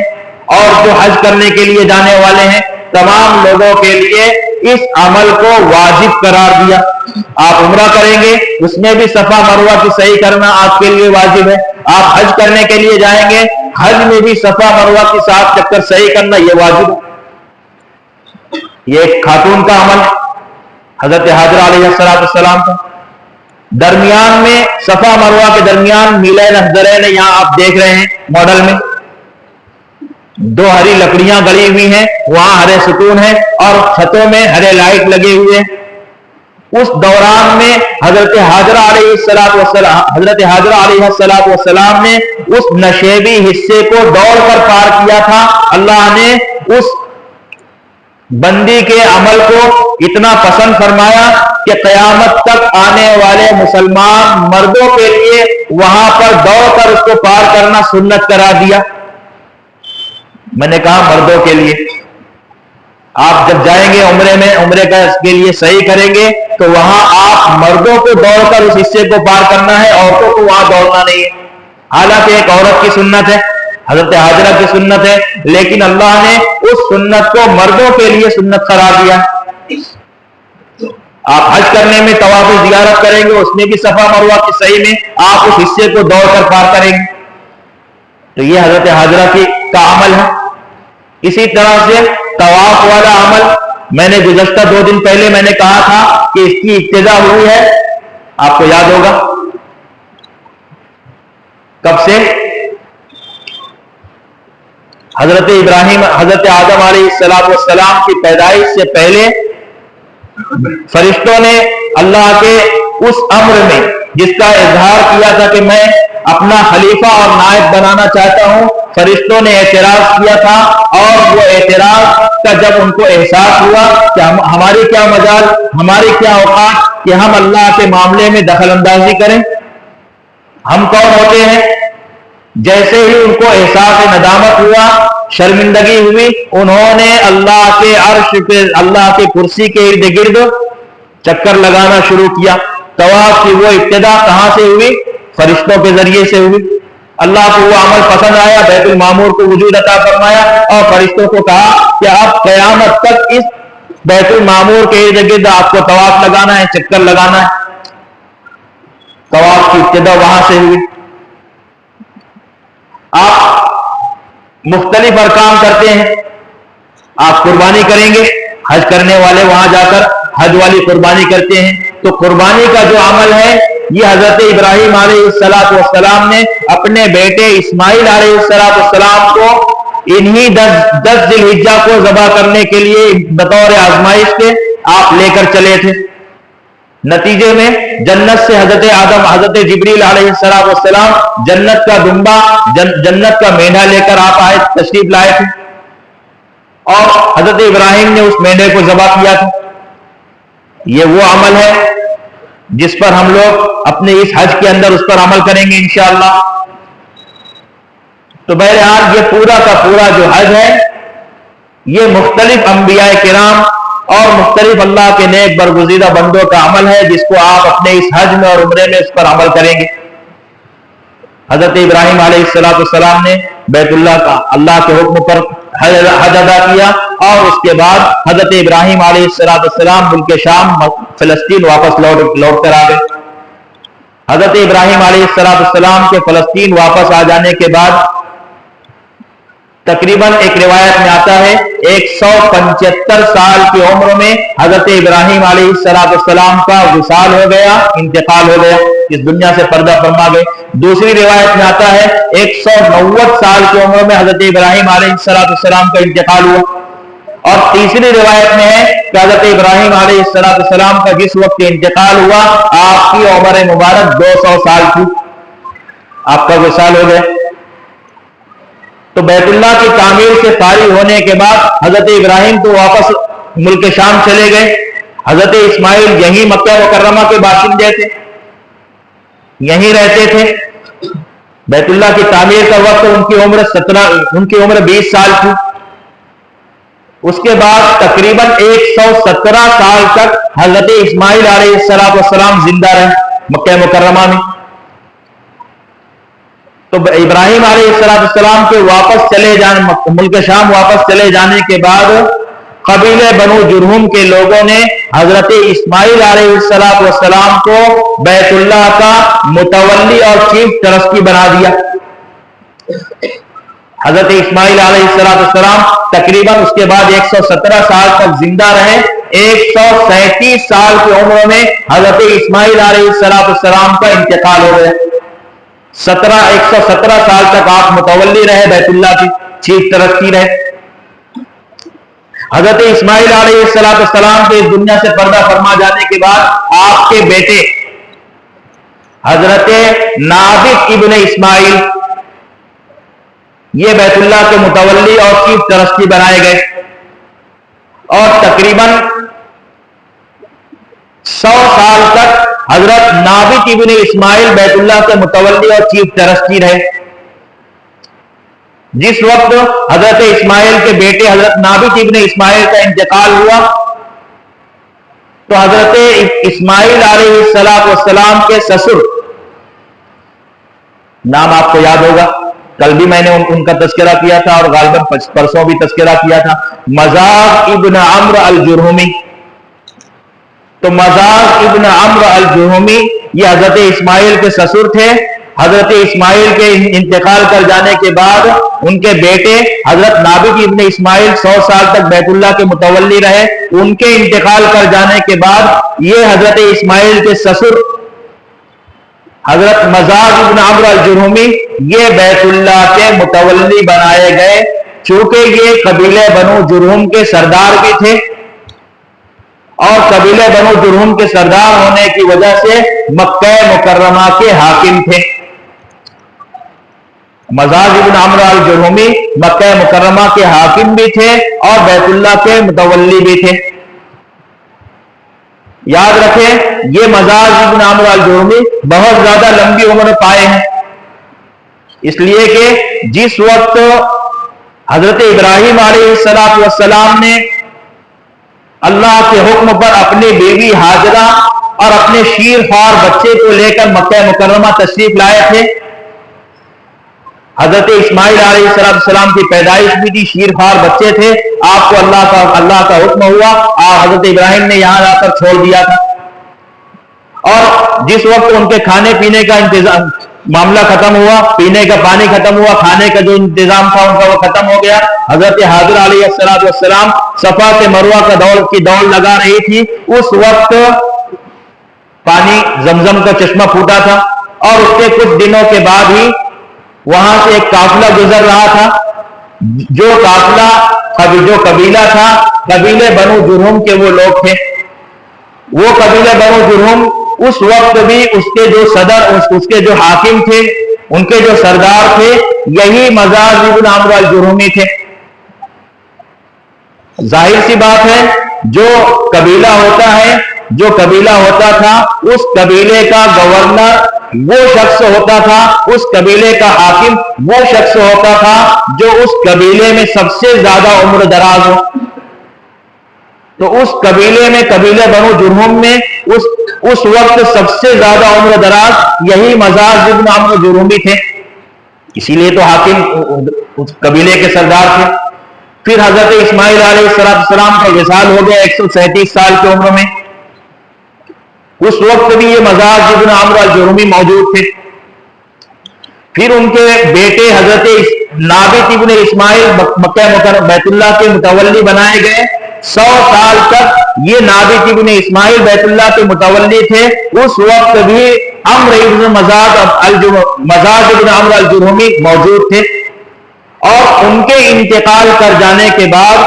اور جو حج کرنے کے لیے جانے والے ہیں، تمام لوگوں کے لیے اس عمل کو واجب قرار دیا۔ آپ عمرہ کریں گے، اس میں بھی صفا مروہ کی سعی کرنا آپ کے لیے واجب ہے۔ آپ حج کرنے کے لیے جائیں گے، حج میں بھی صفا مروہ کی 7 چکر سعی کرنا یہ واجب ہے۔ یہ ایک خاتون کا عمل حضرت حاجرہ علیہ السلام کا۔ درمیان میں صفا مروہ کے درمیان میلین اخضرین، یہاں آپ دیکھ رہے ہیں ماڈل میں 2 ہری لکڑیاں گڑی ہوئی ہیں، وہاں ہرے ستون ہیں اور چھتوں میں ہرے لائٹ لگے ہوئے ہیں۔ اس دوران میں حضرت حاجرہ علیہ السلام نے اس نشیبی حصے کو دوڑ کر پار کیا تھا۔ اللہ نے اس بندی کے عمل کو اتنا پسند فرمایا کہ قیامت تک آنے والے مسلمان مردوں کے لیے وہاں پر دوڑ کر اس کو پار کرنا سنت کرا دیا۔ میں نے کہا مردوں کے لیے، آپ جب جائیں گے عمرے میں، عمرے کا اس کے لیے صحیح کریں گے تو وہاں آپ مردوں کو دوڑ کر اس حصے کو پار کرنا ہے، عورتوں کو وہاں دوڑنا نہیں ہے۔ حالانکہ ایک عورت کی سنت ہے، حضرت حاجرہ کی سنت ہے، لیکن اللہ نے اس سنت کو مردوں کے لیے سنت قرار دیا۔ آپ حج کرنے میں طواف زیارت کریں گے، اس میں بھی صفا مروہ کی سعی میں آپ اس حصے کو دوڑ کر پار کریں گے، تو یہ حضرت حاجرہ کا عمل ہے۔ اسی طرح سے طواف والا عمل میں نے گزشتہ 2 دن پہلے میں نے کہا تھا کہ اس کی ابتدا ہوئی ہے، آپ کو یاد ہوگا کب سے؟ حضرت آدم علیہ السلام کی پیدائش سے پہلے فرشتوں نے اللہ کے اس امر میں جس کا اظہار کیا تھا کہ میں اپنا خلیفہ اور نائب بنانا چاہتا ہوں، فرشتوں نے اعتراض کیا تھا، اور وہ اعتراض کا جب ان کو احساس ہوا کہ ہماری کیا مجال، ہماری کیا اوقات کہ ہم اللہ کے معاملے میں دخل اندازی کریں، ہم کون ہوتے ہیں، جیسے ہی ان کو احساس ندامت ہوا، شرمندگی ہوئی، انہوں نے اللہ کے عرش پہ، اللہ کے کرسی کے ارد گرد چکر لگانا شروع کیا۔ طواف کی وہ ابتدا کہاں سے ہوئی؟ فرشتوں کے ذریعے سے ہوئی۔ اللہ کو وہ عمل پسند آیا، بیت المعمور کو وجود عطا فرمایا اور فرشتوں کو کہا کہ اب قیامت تک اس بیت المعمور کے ارد گرد آپ کو طواف لگانا ہے، چکر لگانا ہے۔ طواف کی ابتدا وہاں سے ہوئی۔ آپ مختلف ارکان کرتے ہیں، آپ قربانی کریں گے، حج کرنے والے وہاں جا کر حج والی قربانی کرتے ہیں، تو قربانی کا جو عمل ہے یہ حضرت ابراہیم علیہ السلام نے اپنے بیٹے اسماعیل علیہ السلام کو انہی 10 ذی الحجہ کو ذبح کرنے کے لیے بطور آزمائش کے آپ لے کر چلے تھے۔ نتیجے میں جنت سے حضرت جبریل علیہ السلام جنت کا دمبا، جنت کا مینڈا لے کر آپ تشریف لائے تھے، اور حضرت ابراہیم نے اس مینڈے کو ذبح کیا تھا۔ یہ وہ عمل ہے جس پر ہم لوگ اپنے اس حج کے اندر اس پر عمل کریں گے انشاءاللہ۔ تو بہرحال یہ پورا کا پورا جو حج ہے یہ مختلف انبیاء کرام اور مختلف اللہ کے نیک برگزیدہ بندوں کا عمل ہے، جس کو آپ اپنے اس حج میں اور عمرے میں اس پر عمل کریں گے۔ حضرت ابراہیم علیہ السلام نے بیت اللہ کا اللہ کے حکم پر حج ادا کیا، اور اس کے بعد حضرت ابراہیم علیہ السلام ملک شام فلسطین واپس لوٹ کر آ گئے۔ حضرت ابراہیم علیہ السلام کے فلسطین واپس آ جانے کے بعد تقریباً ایک روایت میں آتا ہے 175 سال کی عمر میں حضرت ابراہیم علیہ السلام کا وصال ہو گیا، انتقال ہو گیا، اس دنیا سے پردہ فرما گئے۔ دوسری روایت میں آتا ہے 190 سال کی عمر میں حضرت ابراہیم علیہ السلام کا انتقال ہوا، اور تیسری روایت میں ہے کہ حضرت ابراہیم علیہ السلام کا جس وقت انتقال ہوا آپ کی عمر مبارک 200 سال کی، آپ کا وصال ہو گیا۔ تو بیت اللہ کی تعمیر سے فارغ ہونے کے بعد حضرت ابراہیم تو واپس ملک شام چلے گئے، حضرت اسماعیل یہیں مکہ مکرمہ کے باشندے تھے، یہیں رہتے تھے۔ بیت اللہ کی تعمیر کا وقت ان کی عمر 20 سال تھی۔ اس کے بعد تقریباً 117 سال تک حضرت اسماعیل علیہ السلام زندہ رہے مکہ مکرمہ میں۔ تو ابراہیم علیہ السلام کے واپس چلے جانے، ملک شام واپس چلے جانے کے بعد قبیلے بنو جرہم کے لوگوں نے حضرت اسماعیل علیہ السلام کو بیت اللہ کا متولی اور چیف ٹرسٹی بنا دیا۔ حضرت اسماعیل علیہ السلام تقریباً اس کے بعد 117 سال تک زندہ رہے۔ 137 سال کی عمر میں حضرت اسماعیل علیہ السلام کا انتقال ہو گیا۔ 117 سال تک آپ متولی رہے، بیت اللہ کی چیف ٹرسٹی رہے۔ حضرت اسماعیل علیہ السلام کے اس دنیا سے پردہ فرما جانے کے بعد آپ کے بیٹے حضرت نابغ ابن اسماعیل یہ بیت اللہ کے متولی اور چیف ٹرسٹی بنائے گئے، اور تقریباً 100 سال تک حضرت نابغ ابن اسماعیل بیت اللہ کے متولی اور چیف ٹرسٹی رہے۔ جس وقت حضرت اسماعیل کے بیٹے حضرت نابغ ابن اسماعیل کا انتقال ہوا تو حضرت اسماعیل علیہ السلام کے سسر، نام آپ کو یاد ہوگا، کل بھی میں نے ان کا تذکرہ کیا تھا اور غالباً پرسوں بھی تذکرہ کیا تھا، مزاغ ابن عمرو الجرہمی۔ تو مزاغ ابن عمرو الجرہمی یہ حضرت اسماعیل کے سسر تھے۔ حضرت اسماعیل کے انتقال کر جانے کے بعد ان کے بیٹے حضرت نابغ ابن اسماعیل 100 سال تک بیت اللہ کے متولی رہے۔ ان کے انتقال کر جانے کے بعد یہ حضرت اسماعیل کے سسر حضرت مزاغ ابن عمرو الجرہمی یہ بیت اللہ کے متولی بنائے گئے، چونکہ یہ قبیلے بنو جرہم کے سردار بھی تھے، اور قبیلے بنو جرہم کے سردار ہونے کی وجہ سے مکہ مکرمہ کے حاکم تھے۔ مزاغ ابن عمرو الجرہمی مکہ مکرمہ کے حاکم بھی تھے اور بیت اللہ کے متولی بھی تھے۔ یاد رکھیں یہ مزاغ ابن عمرو الجرہمی بہت زیادہ لمبی عمر پائے ہیں، اس لیے کہ جس وقت حضرت ابراہیم علیہ السلام نے اللہ کے حکم پر اپنی بیوی ہاجرہ اور اپنے شیر خوار بچے کو لے کر مکہ مکرمہ تشریف لائے تھے، حضرت اسماعیل علیہ السلام کی پیدائش بھی تھی، شیر خوار بچے تھے، آپ کو اللہ کا حکم ہوا اور حضرت ابراہیم نے یہاں لا کر چھوڑ دیا تھا۔ اور جس وقت ان کے کھانے پینے کا انتظام معاملہ ختم ہوا، پینے کا پانی ختم ہوا، کھانے کا جو انتظام تھا ان کا وہ ختم ہو گیا، حضرت حاضر علیہ السلام صفا سے مروہ کی دوڑ لگا رہی تھی، اس وقت پانی زمزم کا چشمہ پھوٹا تھا، اور اس کے کچھ دنوں کے بعد ہی وہاں سے ایک قافلہ گزر رہا تھا، جو قبیلہ تھا قبیلے بنو جرہم کے وہ لوگ تھے۔ وہ قبیلہ بنو جرہم اس وقت بھی اس کے جو صدر، اس کے جو حاکم تھے، ان کے جو سردار تھے، یہی مزاغ ابن عمرو الجرہمی تھے۔ ظاہر سی بات ہے جو قبیلہ ہوتا تھا اس قبیلے کا گورنر وہ شخص ہوتا تھا، اس قبیلے کا حاکم وہ شخص ہوتا تھا جو اس قبیلے میں سب سے زیادہ عمر دراز ہو۔ تو اس قبیلے میں، قبیلے بنو جرہم میں اس وقت سب سے زیادہ عمر دراز یہی مزاغ ابن عمرو جرہمی تھے، اسی لیے تو حاکم اس قبیلے کے سردار تھے۔ پھر حضرت اسماعیل علیہ السلام کا وصال ہو گیا 137 سال کی عمر میں، اس وقت بھی یہ مزاغ ابن عمرو الجرہمی موجود تھے۔ پھر ان کے بیٹے حضرت نابت ابن اسماعیل مکہ مکرمہ بیت اللہ کے متولی بنائے گئے، 100 سال تک یہ نابت ابن اسماعیل بیت اللہ کے متولی تھے۔ اس وقت بھی مزاج ابن عمرو الجرہمی موجود تھے، اور ان کے انتقال کر جانے کے بعد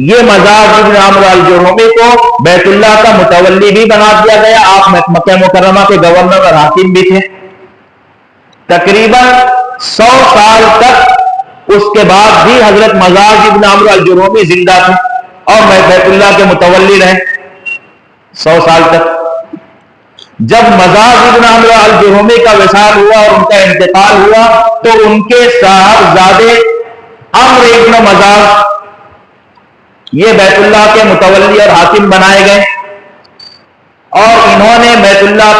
یہ مزاج ابن عمرو الجرہمی کو بیت اللہ کا متولی بھی بنا دیا گیا۔ آپ مکہ مکرمہ کے گورنر اور حاکم بھی تھے تقریباً 100 سال تک۔ اس کے بعد بھی حضرت مزاج ابن عمرو الجرہمی زندہ تھے اور بیت اللہ کے متولی رہے 100 سال تک۔ جب مزاج ابن عمرو الجرہمی کا وصال ہوا اور ان کا انتقال ہوا تو ان کے صاحبزادے عمرو ابن مزاج یہ بیت اللہ کے متولی اور حاکم بنائے گئے، اور انہوں نے بیت اللہ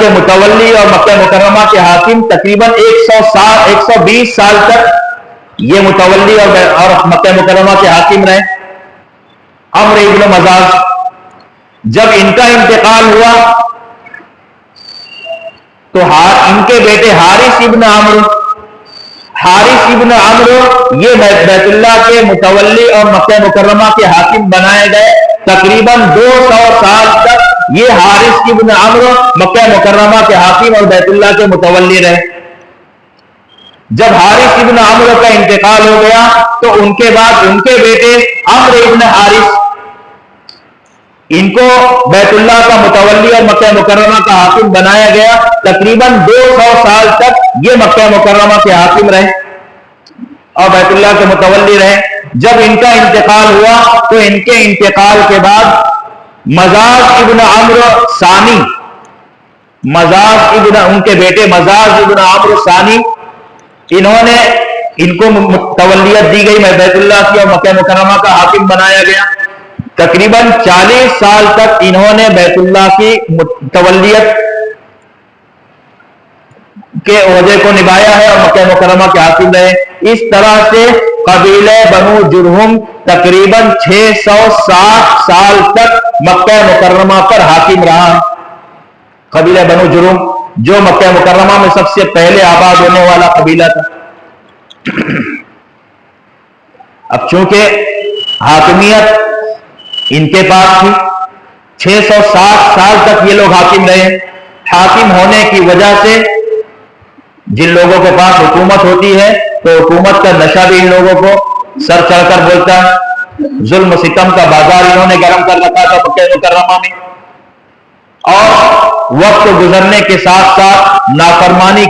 کے متولی اور مکہ مکرمہ کے حاکم تقریباً 120 سال تک یہ متولی اور مکہ مکرمہ کے حاکم رہے عمرو ابن مزاج۔ جب ان کا انتقال ہوا تو ان کے بیٹے حارث ابن عمرو یہ بیت اللہ کے متولی اور مکہ مکرمہ کے حاکم بنائے گئے۔ تقریباً 200 سال تک یہ حارث ابن عمرو مکہ مکرمہ کے حاکم اور بیت اللہ کے متولی رہے۔ جب حارث ابن عمرو کا انتقال ہو گیا تو ان کے بعد ان کے بیٹے عمرو ابن حارث ان کو بیت اللہ کا متولی اور مکہ مکرمہ کا حاکم بنایا گیا۔ تقریباً 200 سال تک یہ مکہ مکرمہ کے حاکم رہے اور بیت اللہ کے متولی رہے۔ جب ان کا انتقال ہوا تو ان کے انتقال کے بعد مزاج ابن عمرو ثانی ان کے بیٹے مزاج ابن عمرو ثانی ان کو تولیت دی گئی، بیت اللہ کی اور مکہ مکرمہ کا حاکم بنایا گیا۔ تقریباً 40 سال تک انہوں نے بیت اللہ کی تولیت کے عہدے کو نبھایا ہے اور مکہ مکرمہ کے حاکم رہے۔ اس طرح سے قبیلہ بنو جرہم تقریباً 660 سال تک مکہ مکرمہ پر حاکم رہا۔ قبیلہ بنو جرہم جو مکہ مکرمہ میں سب سے پہلے آباد ہونے والا قبیلہ تھا۔ اب چونکہ حاکمیت ان کے پاس تھی، 660 سال تک یہ لوگ حاکم رہے۔ حاکم ہونے کی وجہ سے جن لوگوں کے پاس حکومت ہوتی ہے تو حکومت کا نشہ بھی ان لوگوں کو سر چڑھ کر بولتا ہے۔ ظلم و ستم کا بازار انہوں نے گرم کر رکھا تھا مکہ مکرمہ میں، اور وقت گزرنے کے ساتھ ساتھ نافرمانی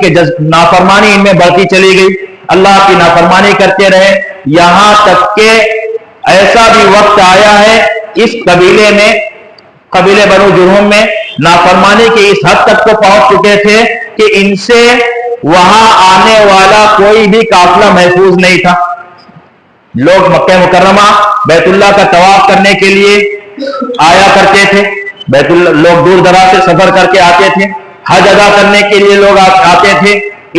ان میں بڑھتی چلی گئی، اللہ کی نافرمانی کرتے رہے، یہاں تک کہ ایسا بھی وقت آیا ہے اس قبیلے بنو جرہم میں نافرمانی کے اس حد تک کو پہنچ چکے تھے کہ ان سے وہاں آنے والا کوئی بھی قافلہ محفوظ نہیں تھا۔ لوگ مکہ مکرمہ بیت اللہ کا طواف کرنے کے لیے آیا کرتے تھے، لوگ دور دراز سے سفر کر کے آتے تھے، حج ادا کرنے کے لیے لوگ آتے تھے۔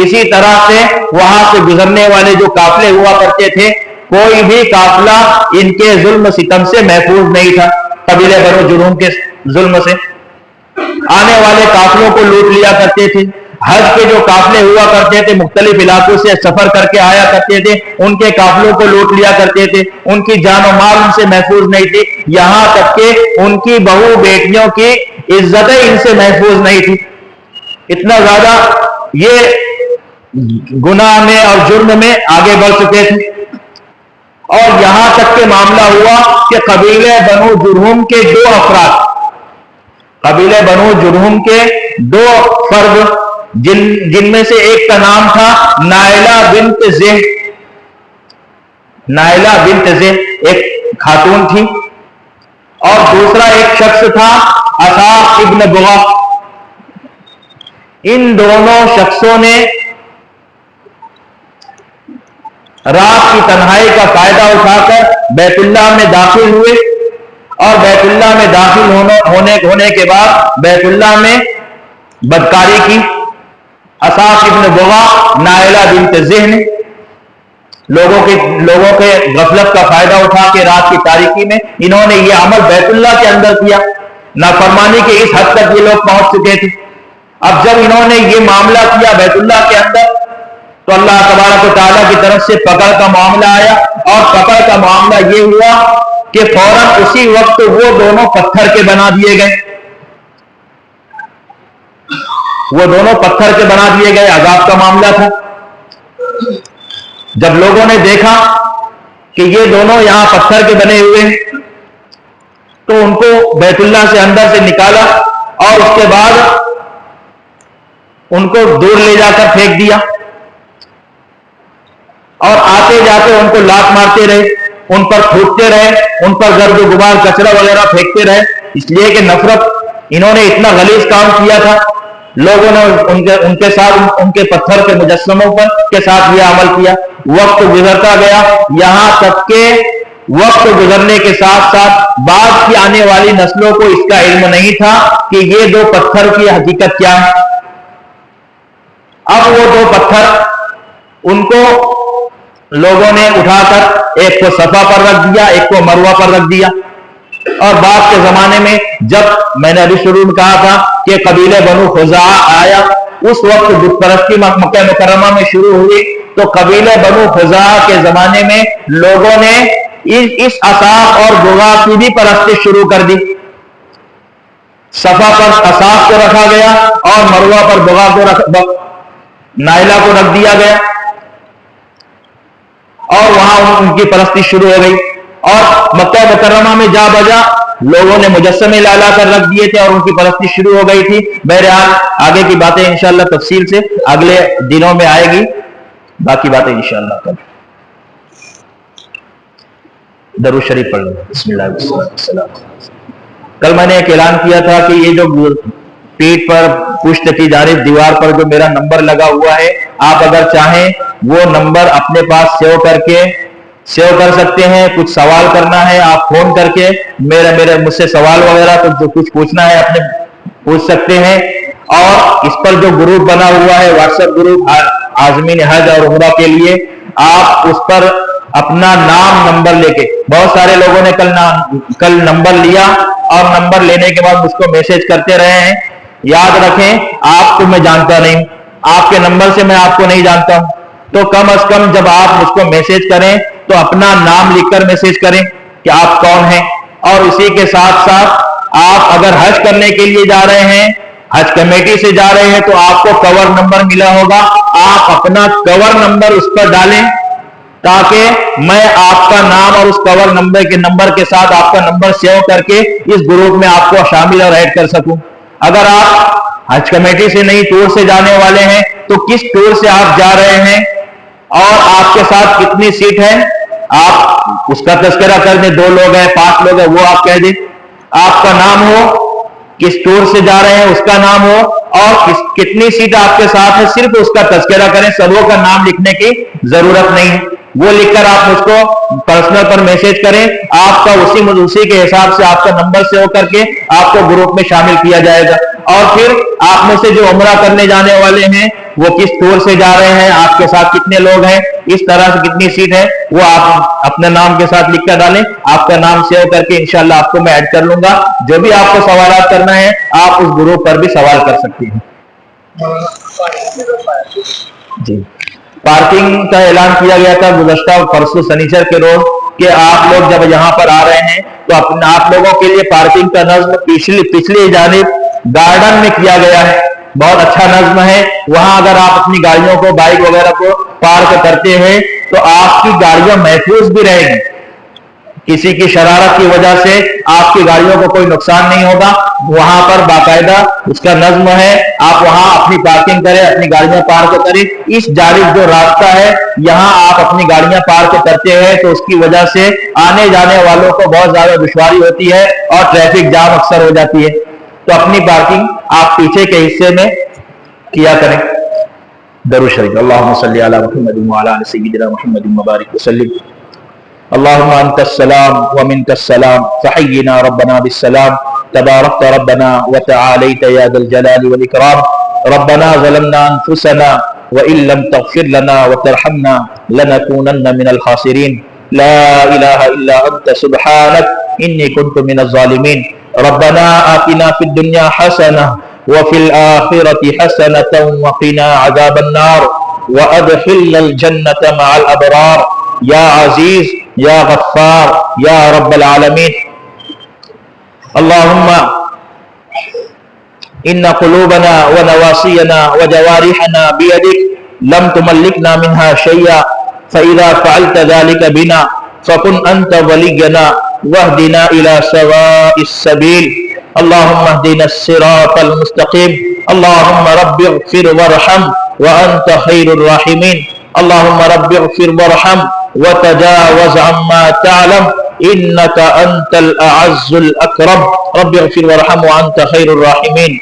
اسی طرح سے وہاں سے گزرنے والے جو قافلے ہوا کرتے تھے، کوئی بھی قافلہ ان کے ظلم ستم سے محفوظ نہیں تھا۔ قبیلہ بنو جرہم کے ظلم سے آنے والے قافلوں کو لوٹ لیا کرتے تھے۔ حج کے جو قافلے ہوا کرتے تھے مختلف علاقوں سے سفر کر کے آیا کرتے تھے، ان کے قافلوں کو لوٹ لیا کرتے تھے، ان کی جان و مال ان سے محفوظ نہیں تھی، یہاں تک کہ ان کی بہو بیٹیوں کی عزتیں ان سے محفوظ نہیں تھی۔ اتنا زیادہ یہ گناہ میں اور جرم میں آگے بڑھ چکے تھے، اور یہاں تک کہ معاملہ ہوا کہ قبیلہ بنو جرہم کے دو فرد جن میں سے ایک کا نام تھا نائلہ بنت زہ ایک خاتون تھی، اور دوسرا ایک شخص تھا اصاف ابن بغا۔ ان دونوں شخصوں نے رات کی تنہائی کا فائدہ اٹھا کر بیت اللہ میں داخل ہوئے، اور بیت اللہ میں داخل ہونے کے بعد بیت اللہ میں بدکاری کی۔ اصاف ابن بغا نائلہ بنت زہ نے لوگوں کے غفلت کا فائدہ اٹھا کے رات کی تاریکی میں انہوں نے یہ عمل بیت اللہ کے اندر کیا۔ نافرمانی کے اس حد تک یہ لوگ پہنچ چکے تھے، اب جب انہوں نے یہ معاملہ کیا بیت اللہ کے اندر تو اللہ تبارک و تعالیٰ کی طرف سے پکڑ کا معاملہ آیا، اور پکڑ کا معاملہ یہ ہوا کہ فوراً اسی وقت وہ دونوں پتھر کے بنا دیے گئے، وہ دونوں پتھر کے بنا دیے گئے، عذاب کا معاملہ تھا۔ جب لوگوں نے دیکھا کہ یہ دونوں یہاں پتھر کے بنے ہوئے ہیں تو ان کو بیت اللہ سے اندر سے نکالا اور اس کے بعد ان کو دور لے جا کر پھینک دیا، اور آتے جاتے ان کو لات مارتے رہے، ان پر تھوکتے رہے، ان پر گرد و غبار کچرا وغیرہ پھینکتے رہے، اس لیے کہ نفرت، انہوں نے اتنا غلیظ کام کیا تھا۔ لوگوں نے ان کے ساتھ، ان کے پتھر کے مجسموں پر کے ساتھ یہ عمل کیا۔ وقت گزرتا گیا، یہاں تک کہ وقت گزرنے کے ساتھ ساتھ بعد کی آنے والی نسلوں کو اس کا علم نہیں تھا کہ یہ دو پتھر کی حقیقت کیا ہے۔ اب وہ دو پتھر ان کو لوگوں نے اٹھا کر ایک کو صفا پر رکھ دیا، ایک کو مروہ پر رکھ دیا، اور بعد کے زمانے میں جب میں نے ابھی شروع میں کہا تھا کہ قبیلہ بنو خزاعہ آیا، اس وقت بت پرستی مکہ مکرمہ میں شروع ہوئی، تو قبیلہ بنو خزاعہ کے زمانے میں لوگوں نے اس اساق اور بغا کی بھی پرستی شروع کر دی۔ صفا پر اساق کو رکھا گیا اور مروہ پر بغا کو نائلہ کو رکھ دیا گیا، اور وہاں ان کی پرستی شروع ہو گئی، اور مکہ مکرمہ میں جا بجا لوگوں نے مجسمے لا لا کر رکھ دیے تھے اور ان کی پرستی شروع ہو گئی تھی۔ بہرحال آگے کی باتیں انشاءاللہ تفصیل سے اگلے دنوں میں آئے گی، باقی باتیں انشاءاللہ کل۔ درود شریف پڑھ لیں۔ بسم اللہ والسلام۔ کل میں نے ایک اعلان کیا تھا کہ یہ جو پیٹ پر پشت کی جانب دیوار پر جو میرا نمبر لگا ہوا ہے، آپ اگر چاہیں وہ نمبر اپنے پاس سیو کر سکتے ہیں۔ کچھ سوال کرنا ہے آپ فون کر کے مجھ سے سوال وغیرہ جو کچھ پوچھنا ہے اپنے پوچھ سکتے ہیں، اور اس پر جو گروپ بنا ہوا ہے واٹس ایپ گروپ عازمین حج اور عمرہ کے لیے، آپ اس پر اپنا نام نمبر لے کے، بہت سارے لوگوں نے کل نمبر لیا اور نمبر لینے کے بعد مجھ کو میسج کرتے رہے ہیں۔ یاد رکھیں آپ کو میں جانتا نہیں، آپ کے نمبر سے میں آپ کو نہیں جانتا ہوں، تو کم از کم جب آپ مجھ کو میسج کریں تو اپنا نام لکھ کر میسج کریں کہ آپ کون ہیں، اور اسی کے ساتھ ساتھ آپ اگر حج کرنے کے لیے جا رہے ہیں، حج کمیٹی سے جا رہے ہیں، تو آپ کو کور نمبر ملا ہوگا، آپ اپنا کور نمبر اس پر ڈالیں تاکہ میں آپ کا نام اور اس کور نمبر کے ساتھ آپ کا نمبر سیو کر کے اس گروپ میں آپ کو شامل اور ایڈ کر سکوں۔ اگر آپ حج کمیٹی سے نہیں ٹور سے جانے والے ہیں تو کس ٹور سے آپ جا رہے ہیں اور آپ کے ساتھ کتنی سیٹ ہے، آپ اس کا تذکرہ کر دیں، 2 لوگ ہیں 5 لوگ ہیں وہ آپ کہہ دیں، آپ کا نام ہو، کس ٹور سے جا رہے ہیں اس کا نام ہو، اور کتنی سیٹ آپ کے ساتھ ہے صرف اس کا تذکرہ کریں، سبوں کا نام لکھنے کی ضرورت نہیں، وہ لکھ کر آپ مجھ کو پرسنل پر میسج کریں، آپ کا اسی کے حساب سے آپ کا نمبر سیو کر کے آپ کو گروپ میں شامل کیا جائے گا۔ اور پھر آپ میں سے جو عمرہ کرنے جانے والے ہیں وہ کس ٹور سے جا رہے ہیں، آپ کے ساتھ کتنے لوگ ہیں، اس طرح سے کتنی سیٹ ہے، وہ آپ اپنے نام کے ساتھ لکھ کر ڈالیں، آپ کا نام سیو کر کے انشاءاللہ آپ کو میں ایڈ کر لوں گا۔ جو بھی آپ کو سوالات کرنا ہے آپ اس گروپ پر بھی سوال کر سکتے ہیں۔ جی، پارکنگ کا اعلان کیا گیا تھا گزشتہ پرسوں سنیچر کے روز کہ آپ لوگ جب یہاں پر آ رہے ہیں تو آپ لوگوں کے لیے پارکنگ کا نظم پچھلی جانب گارڈن میں کیا گیا ہے، بہت اچھا نظم ہے، وہاں اگر آپ اپنی گاڑیوں کو بائک وغیرہ کو پارک کرتے ہیں تو آپ کی گاڑیاں محفوظ بھی رہیں گی، کسی کی شرارت کی وجہ سے آپ کی گاڑیوں کو کوئی نقصان نہیں ہوگا، وہاں پر باقاعدہ اس کا نظم ہے، آپ وہاں اپنی پارکنگ کریں، اپنی گاڑیاں پارک کریں، اس جانب جو راستہ ہے یہاں آپ اپنی گاڑیاں پارک کرتے ہیں تو اس کی وجہ سے آنے جانے والوں کو بہت زیادہ دشواری ہوتی ہے اور ٹریفک جام اکثر ہو جاتی ہے، تو اپنی پارکنگ آپ پیچھے کے حصے میں کیا کریں۔ درود شریف۔ اللہم صلی علی محمد وعلی آل سیدنا محمد مبارک وسلم۔ اللهم أنت السلام ومنك السلام فحينا ربنا بالسلام، تباركت ربنا وتعاليت يا ذا الجلال والإكرام، ربنا ظلمنا أنفسنا وإن لم تغفر لنا وترحمنا لنكونن من الخاسرين، لا إله إلا أنت سبحانك إني كنت من الظالمين، ربنا آتنا في الدنيا حسنة وفي الآخرة حسنة وقنا عذاب النار وأدخلنا الجنة مع الأبرار یا عزیز یا غفار یا رب العالمین. اللهم إن قلوبنا ونواسينا وجوارحنا بيدك لم تملكنا منها شيئا فإذا فعلت ذلك بنا فكن أنت ولينا واهدنا إلى سواء السبيل. اللهم اهدنا الصراط المستقيم. اللهم رب اغفر وارحم وأنت خير الراحمين. اللهم رب اغفر وارحم وتجاوز عما تعلم إنك أنت الأعز الأكرم. رب اغفر وارحم وأنت خير الراحمين.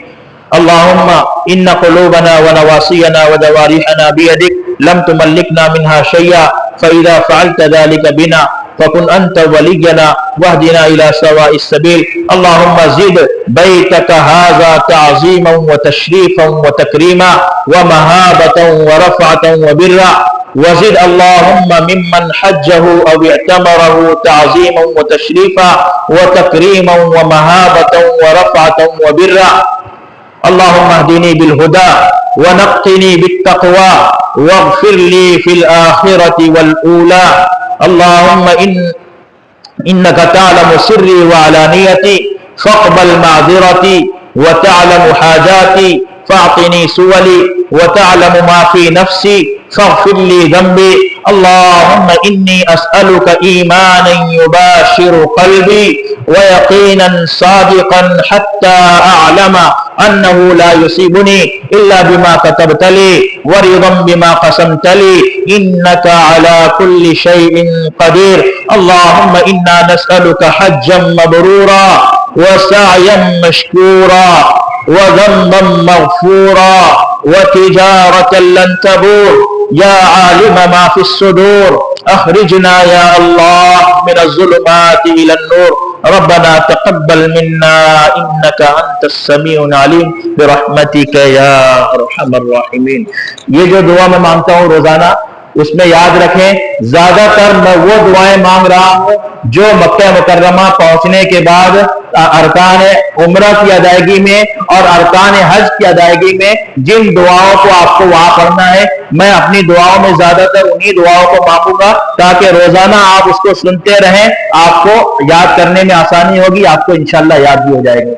اللهم إن قلوبنا ونواسينا وجوارحنا بيدك لم تملكنا منها شيئا فإذا فعلت ذلك بنا فكن أنت ولينا واهدنا إلى سواء السبيل. اللهم زد بيتك هذا تعظيما وتشريفا وتكريما ومهابة ورفعة وبرا، وزد اللهم ممن حجه أو اعتمره تعظيما وتشريفا وتكريما ومهابة ورفعة وبرا. اللهم اهدني بالهدى ونقني بالتقوى واغفر لي في الآخرة والأولى. اللهم إنك تعلم سري وعلانيتي فاقبل معذرتي وتعلم حاجاتي فاعطني سؤلي وتعلم ما في نفسي فاغفر لي ذنبي. اللهم إني أسألك إيمانا يباشر قلبي ويقينا صادقا حتى أعلم أنه لا يصيبني إلا بما كتبت لي ورضا بما قسمت لي إنك على كل شيء قدير. اللهم إنا نسألك حجا مبرورا وسعيا مشكورا وذنبا مغفورا وتجارة لن تبور. يا عالم ما في الصدور أخرجنا يا الله من الظلمات إلى النور. ربنا تقبل منا إنك أنت السميع العليم برحمتك يا أرحم الراحمين. یہ جو دعا میں مانگتا ہوں روزانہ اس میں یاد رکھیں زیادہ تر میں وہ دعائیں مانگ رہا ہوں جو مکہ مکرمہ پہنچنے کے بعد ارکان عمرہ کی ادائیگی میں اور ارکان حج کی ادائیگی میں جن دعاؤں کو آپ کو وہاں پڑھنا ہے میں اپنی دعاؤں میں زیادہ تر انہی دعاؤں کو مانگوں گا تاکہ روزانہ آپ اس کو سنتے رہیں. آپ کو یاد کرنے میں آسانی ہوگی، آپ کو انشاءاللہ یاد بھی ہو جائے گا.